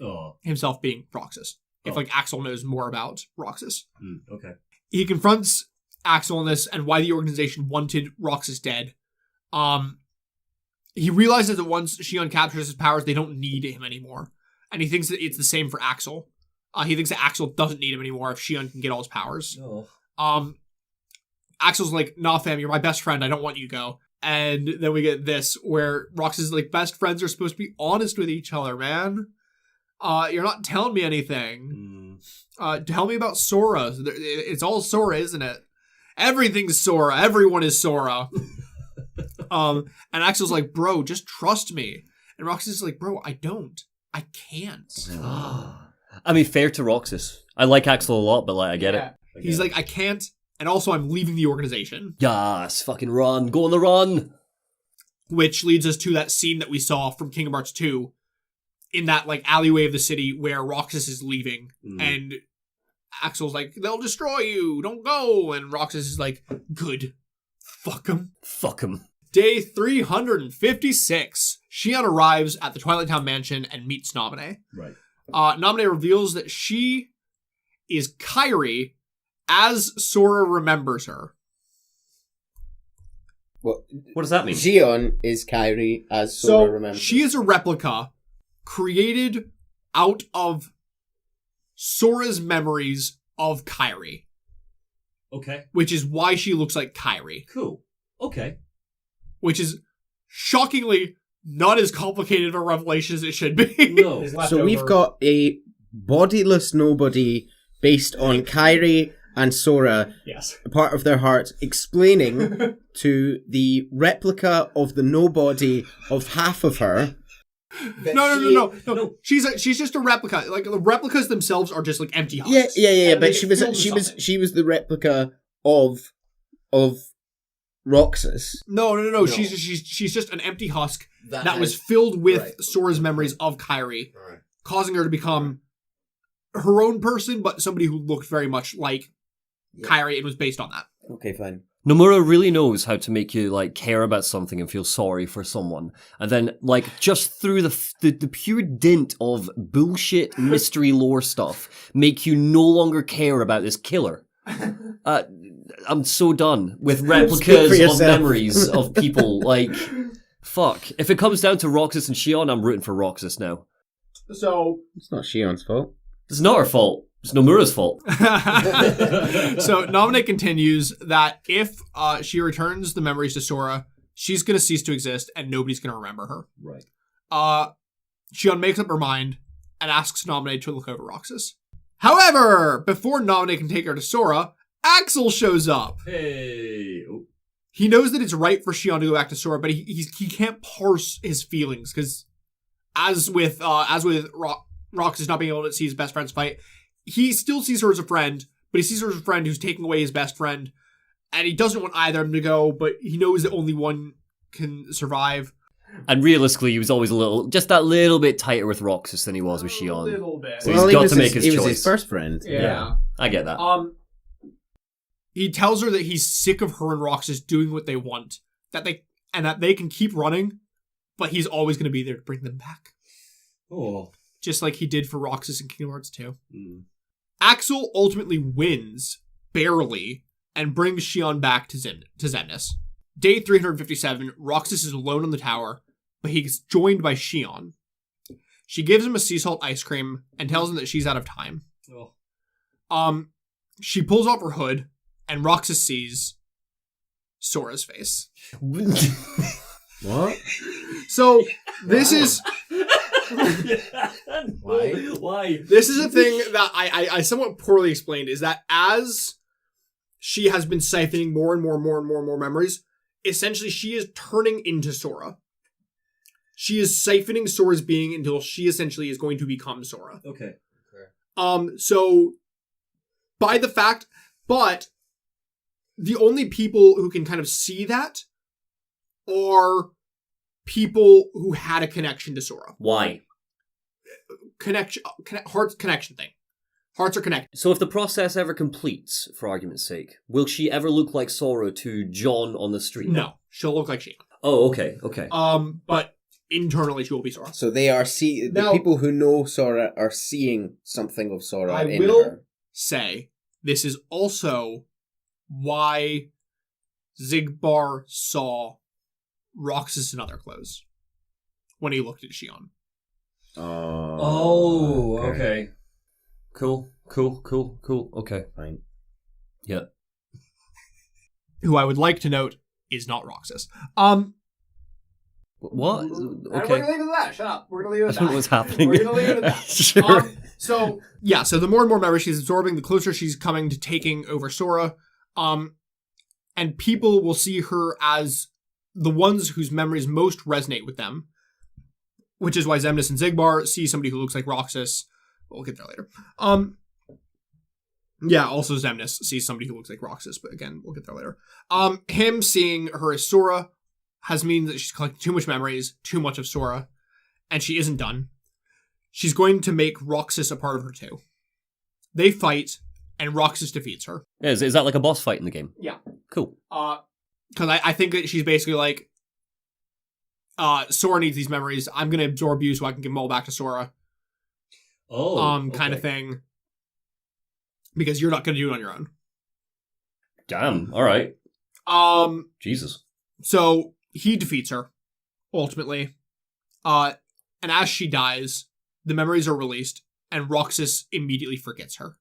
Oh. Himself being Roxas. If like Axel knows more about Roxas. Okay. He confronts Axel on this and why the organization wanted Roxas dead. He realizes that once Xion captures his powers, they don't need him anymore. And he thinks that it's the same for Axel. He thinks that Axel doesn't need him anymore if Xion can get all his powers. Oh. Axel's like, nah fam, you're my best friend, I don't want you to go. And then we get this, where Roxas is like, best friends are supposed to be honest with each other, man. You're not telling me anything. Tell me about Sora. It's all Sora, isn't it? Everything's Sora. Everyone is Sora. And Axel's like, bro, just trust me. And Roxas is like, bro, I don't. I can't. I mean, fair to Roxas. I like Axel a lot, but like, I get it. He's like, I can't. And also, I'm leaving the organization. Yes, fucking run. Go on the run. Which leads us to that scene that we saw from Kingdom Hearts 2 in that like alleyway of the city where Roxas is leaving. And Axel's like, they'll destroy you. Don't go. And Roxas is like, good. Fuck him. Fuck him. Day 356. Xion arrives at the Twilight Town mansion and meets Naminé. Right. Naminé reveals that she is Kairi as Sora remembers her. What does that mean? Xion is Kairi as Sora remembers. She is a replica created out of Sora's memories of Kairi. Okay. Which is why she looks like Kairi. Cool. Okay. Which is shockingly not as complicated of a revelation as it should be. No. So we've got a bodiless nobody based on Kairi and Sora, a part of their hearts, explaining to the replica of the nobody of half of her. No. She's just a replica. Like the replicas themselves are just like empty husks. Yeah. But she was the replica of Roxas. No. She's just an empty husk that was filled with Sora's memories of Kairi, causing her to become her own person, but somebody who looked very much like Kairi. It was based on that. Okay, fine. Nomura really knows how to make you like care about something and feel sorry for someone, and then like just through the pure dint of bullshit mystery lore stuff, make you no longer care about this killer. I'm so done with replicas of memories of people. Like, fuck. If it comes down to Roxas and Xion, I'm rooting for Roxas now. So it's not Shion's fault. It's not her fault. It's Nomura's fault. So Naminé continues that if she returns the memories to Sora, she's going to cease to exist and nobody's going to remember her. Right. Xion makes up her mind and asks Naminé to look over Roxas. However, before Naminé can take her to Sora, Axel shows up. Hey. Oh. He knows that it's right for Xion to go back to Sora, but he can't parse his feelings because as with Roxas not being able to see his best friends fight, he still sees her as a friend, but he sees her as a friend who's taking away his best friend, and he doesn't want either of them to go, but he knows that only one can survive. And realistically, he was always just that little bit tighter with Roxas than he was with Xion. A little bit. So he's got to make his choice. He was his first friend. Yeah. I get that. He tells her that he's sick of her and Roxas doing what they want, that they can keep running, but he's always going to be there to bring them back. Oh. Just like he did for Roxas in Kingdom Hearts 2. Axel ultimately wins, barely, and brings Xion back to Xemnas. Day 357, Roxas is alone on the tower, but he's joined by Xion. She gives him a sea salt ice cream and tells him that she's out of time. Oh. She pulls off her hood and Roxas sees Sora's face. What? So this is Why? this is a thing that I somewhat poorly explained, is that as she has been siphoning more and more memories, essentially she is turning into Sora. She is siphoning Sora's being until she essentially is going to become Sora. Okay. So by the fact, but the only people who can kind of see that are people who had a connection to Sora. Why? Hearts connection thing. Hearts are connected. So if the process ever completes, for argument's sake, will she ever look like Sora to John on the street? No, she'll look like she. Oh, okay. But internally she will be Sora. So they are the Now- people who know Sora are seeing something of Sora I in will her. say this is also why Zigbar saw Roxas in other clothes when he looked at Xion. Okay. Cool. Okay. Fine. Yeah. Who I would like to note is not Roxas. What? We're Okay. gonna leave it at that. Shut up. We're gonna leave it I at don't know that. what's happening. We're gonna leave it at that. Sure. So the more and more memories she's absorbing, the closer she's coming to taking over Sora. And people will see her as the ones whose memories most resonate with them, which is why Xemnas and Zigbar see somebody who looks like Roxas. We'll get there later. Also Xemnas sees somebody who looks like Roxas, but again, we'll get there later. Him seeing her as Sora has means that she's collecting too much memories, too much of Sora, and she isn't done. She's going to make Roxas a part of her too. They fight, and Roxas defeats her. Is that like a boss fight in the game? Yeah. Cool. Because I think that she's basically like, Sora needs these memories. I'm going to absorb you so I can give them all back to Sora. Kind of thing. Because you're not going to do it on your own. Damn. All right. Jesus. So he defeats her, ultimately. And as she dies, the memories are released, and Roxas immediately forgets her.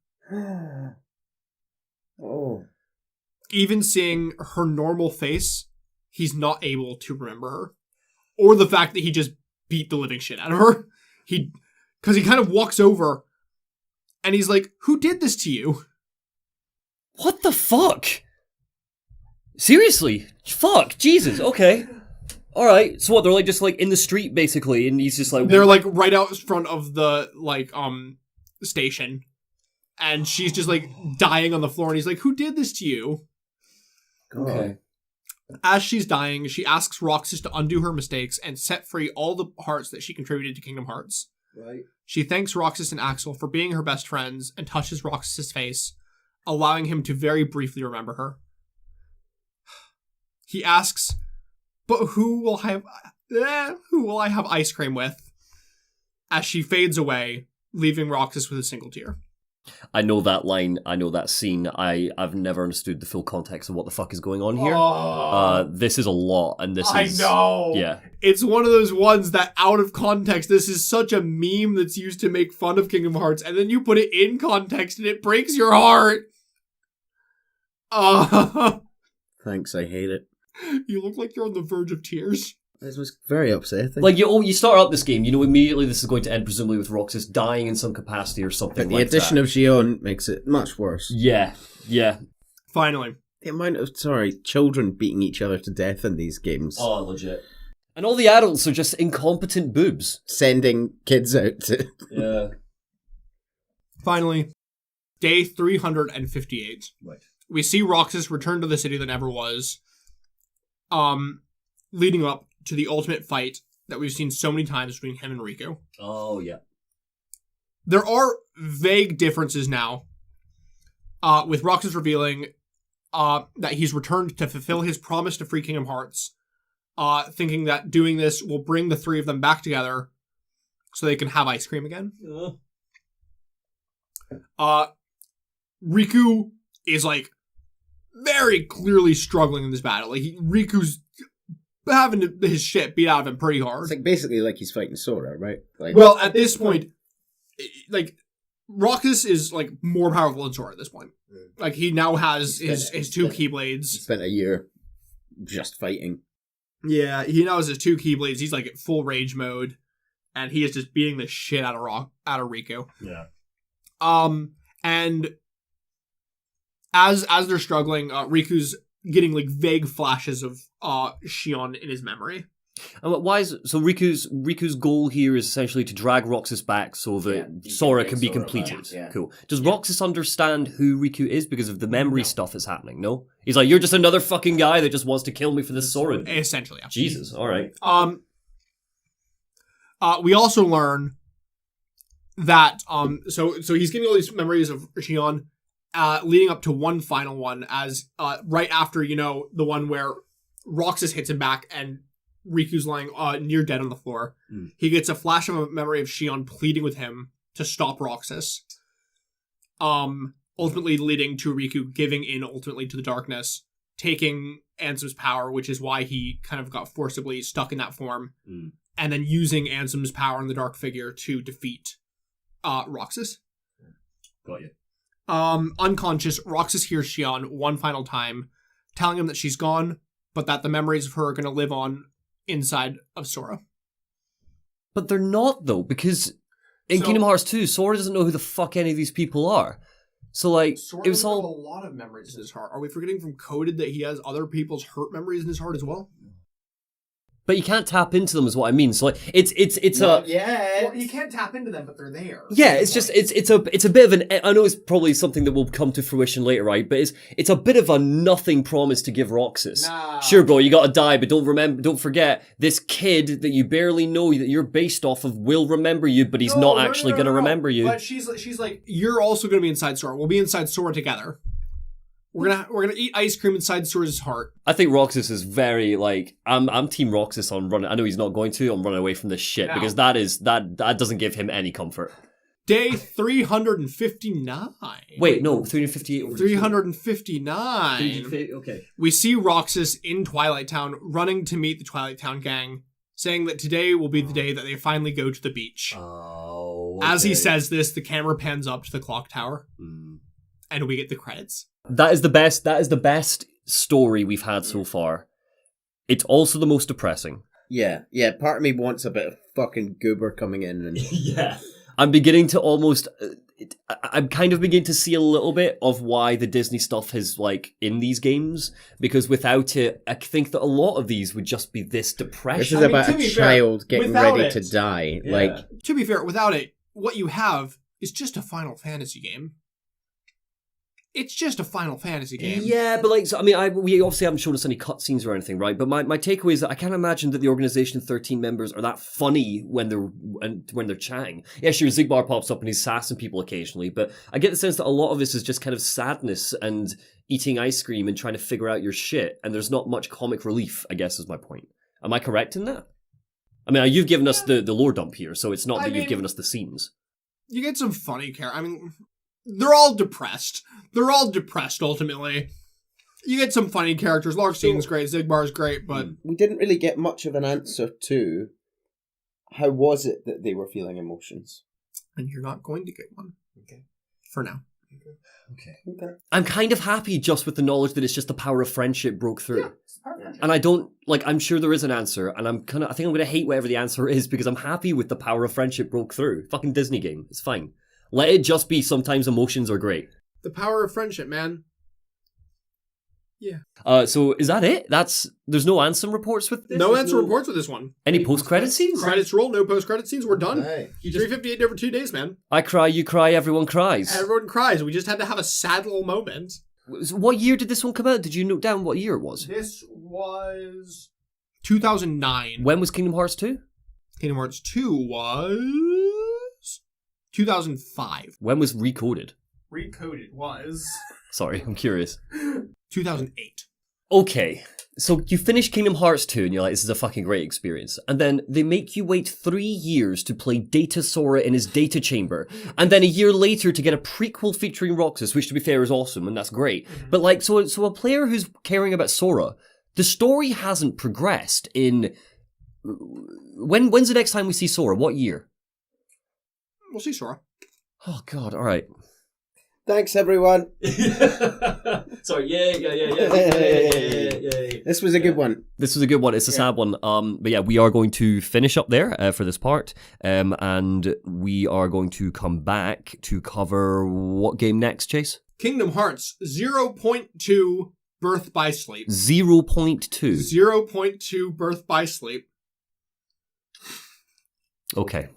Oh. Even seeing her normal face, he's not able to remember her. Or the fact that he just beat the living shit out of her. Because he kind of walks over, and he's like, who did this to you? What the fuck? Seriously? Fuck. Jesus. Okay. All right. So what? They're like just like in the street basically, and he's just like They're like right out front of the station, and she's just like dying on the floor, and he's like, who did this to you? God. Okay. As she's dying, she asks Roxas to undo her mistakes and set free all the hearts that she contributed to Kingdom Hearts. Right. She thanks Roxas and Axel for being her best friends and touches Roxas' face, allowing him to very briefly remember her. He asks, but who will I have ice cream with? As she fades away, leaving Roxas with a single tear. I know that line. I know that scene. I've never understood the full context of what the fuck is going on here. This is a lot, and this is... I know! Yeah. It's one of those ones that, out of context, this is such a meme that's used to make fun of Kingdom Hearts, and then you put it in context, and it breaks your heart! Thanks, I hate it. You look like you're on the verge of tears. This was very upsetting. Like, you start up this game, you know immediately this is going to end presumably with Roxas dying in some capacity or something but the like addition that. of Xion makes it much worse. Yeah. Finally. The amount of, children beating each other to death in these games. Oh, legit. And all the adults are just incompetent boobs. Sending kids out to... Yeah. Finally, day 358. Right. We see Roxas return to the city that never was, leading up to the ultimate fight that we've seen so many times between him and Riku. Oh, yeah. There are vague differences now, with Roxas revealing that he's returned to fulfill his promise to free Kingdom Hearts, thinking that doing this will bring the three of them back together so they can have ice cream again. Riku is, like, very clearly struggling in this battle. Like, Riku's having his shit beat out of him pretty hard. It's like basically like he's fighting Sora, right? Like, Well, at this point, like, Roxas is like more powerful than Sora at this point. Like he now has his two Keyblades. Spent a year just fighting. Yeah, he now has his two Keyblades. He's like at full rage mode, and he is just beating the shit out of Riku. Yeah. And as they're struggling, Riku's getting like vague flashes of Xion in his memory. And why is so Riku's goal here is essentially to drag Roxas back so that Sora can be completed. Yeah. Cool. Does Roxas understand who Riku is because of the memory stuff that's happening? No, he's like, you're just another fucking guy that just wants to kill me for this Sora. Essentially, yeah. Jesus. All right. We also learn that so he's getting all these memories of Xion, leading up to one final one as right after the one where Roxas hits him back and Riku's lying near dead on the floor. He gets a flash of a memory of Xion pleading with him to stop Roxas. Ultimately leading to Riku giving in ultimately to the darkness, taking Ansem's power, which is why he kind of got forcibly stuck in that form, and then using Ansem's power in the dark figure to defeat Roxas. Got you. Unconscious, Roxas hears Xion one final time, telling him that she's gone, but that the memories of her are going to live on inside of Sora. But they're not, though, because in Kingdom Hearts 2, Sora doesn't know who the fuck any of these people are. So, like, Sora it was have all... a lot of memories in his heart. Are we forgetting from Coded that he has other people's hurt memories in his heart as well? But you can't tap into them, is what I mean. So, like, it's Well, you can't tap into them, but they're there. Yeah, it's just it's a bit of an. I know it's probably something that will come to fruition later, right? But it's a bit of a nothing promise to give Roxas. Nah. Sure, bro, you gotta die, but don't forget this kid that you barely know that you're based off of will remember you, but he's not actually gonna remember you. But she's like, you're also gonna be inside Sora. We'll be inside Sora together. We're gonna eat ice cream inside Sora's heart. I think Roxas is very like I'm Team Roxas on running. I know he's not going to. I'm running away from this shit because that doesn't give him any comfort. Day 359. Wait, no, 358. 359. Okay. We see Roxas in Twilight Town running to meet the Twilight Town gang, saying that today will be the day that they finally go to the beach. Oh. Okay. As he says this, the camera pans up to the clock tower, and we get the credits. That is the best story we've had so far. It's also the most depressing. Yeah. Part of me wants a bit of fucking goober coming in and yeah. I'm beginning to almost. I'm kind of beginning to see a little bit of why the Disney stuff is like in these games, because without it, I think that a lot of these would just be this depression. This is about a child getting ready to die. Yeah. Like, to be fair, without it, what you have is just a Final Fantasy game. It's just a Final Fantasy game. Yeah, but like, so, I mean, we obviously haven't shown us any cutscenes or anything, right? But my takeaway is that I can't imagine that the organization 13 members are that funny when they're chatting. Yeah, sure, Zigbar pops up and he's sassing people occasionally, but I get the sense that a lot of this is just kind of sadness and eating ice cream and trying to figure out your shit, and there's not much comic relief, I guess is my point. Am I correct in that? I mean, you've given us the lore dump here, so it's not that you've given us the scenes. You get some funny characters. I mean, they're all depressed. They're all depressed, ultimately. You get some funny characters. Larkstein's great, Zigbar's great, but... We didn't really get much of an answer to how was it that they were feeling emotions. And you're not going to get one. Okay. For now. Okay. I'm kind of happy just with the knowledge that it's just the power of friendship broke through. Yeah, it's the power of friendship. And I don't, like, I'm sure there is an answer, and I think I'm going to hate whatever the answer is because I'm happy with the power of friendship broke through. Fucking Disney game. It's fine. Let it just be sometimes emotions are great. The power of friendship, man. Yeah. So is that it? There's no Ansem reports with this? No answer reports with this one. Any post-credit scenes? Credits roll, no post-credit scenes. We're done. Right. 358 over 2 days, man. I cry, you cry, everyone cries. Everyone cries. We just had to have a sad little moment. What year did this one come out? Did you note down what year it was? This was 2009. When was Kingdom Hearts 2? Kingdom Hearts 2 was 2005. When was Recoded? Recoded was... Sorry, I'm curious. 2008. Okay, so you finish Kingdom Hearts 2 and you're like, this is a fucking great experience. And then they make you wait 3 years to play Data Sora in his data chamber. And then a year later to get a prequel featuring Roxas, which to be fair is awesome and that's great. But like, so a player who's caring about Sora, the story hasn't progressed in... When's the next time we see Sora? What year? We'll see Sora. Oh God! All right. Thanks, everyone. Sorry. Yeah. This was a good one. This was a good one. It's a sad one. But yeah, we are going to finish up there for this part. And we are going to come back to cover what game next, Chase? Kingdom Hearts 0.2 Birth by Sleep. 0.2. 0.2 Birth by Sleep. Okay.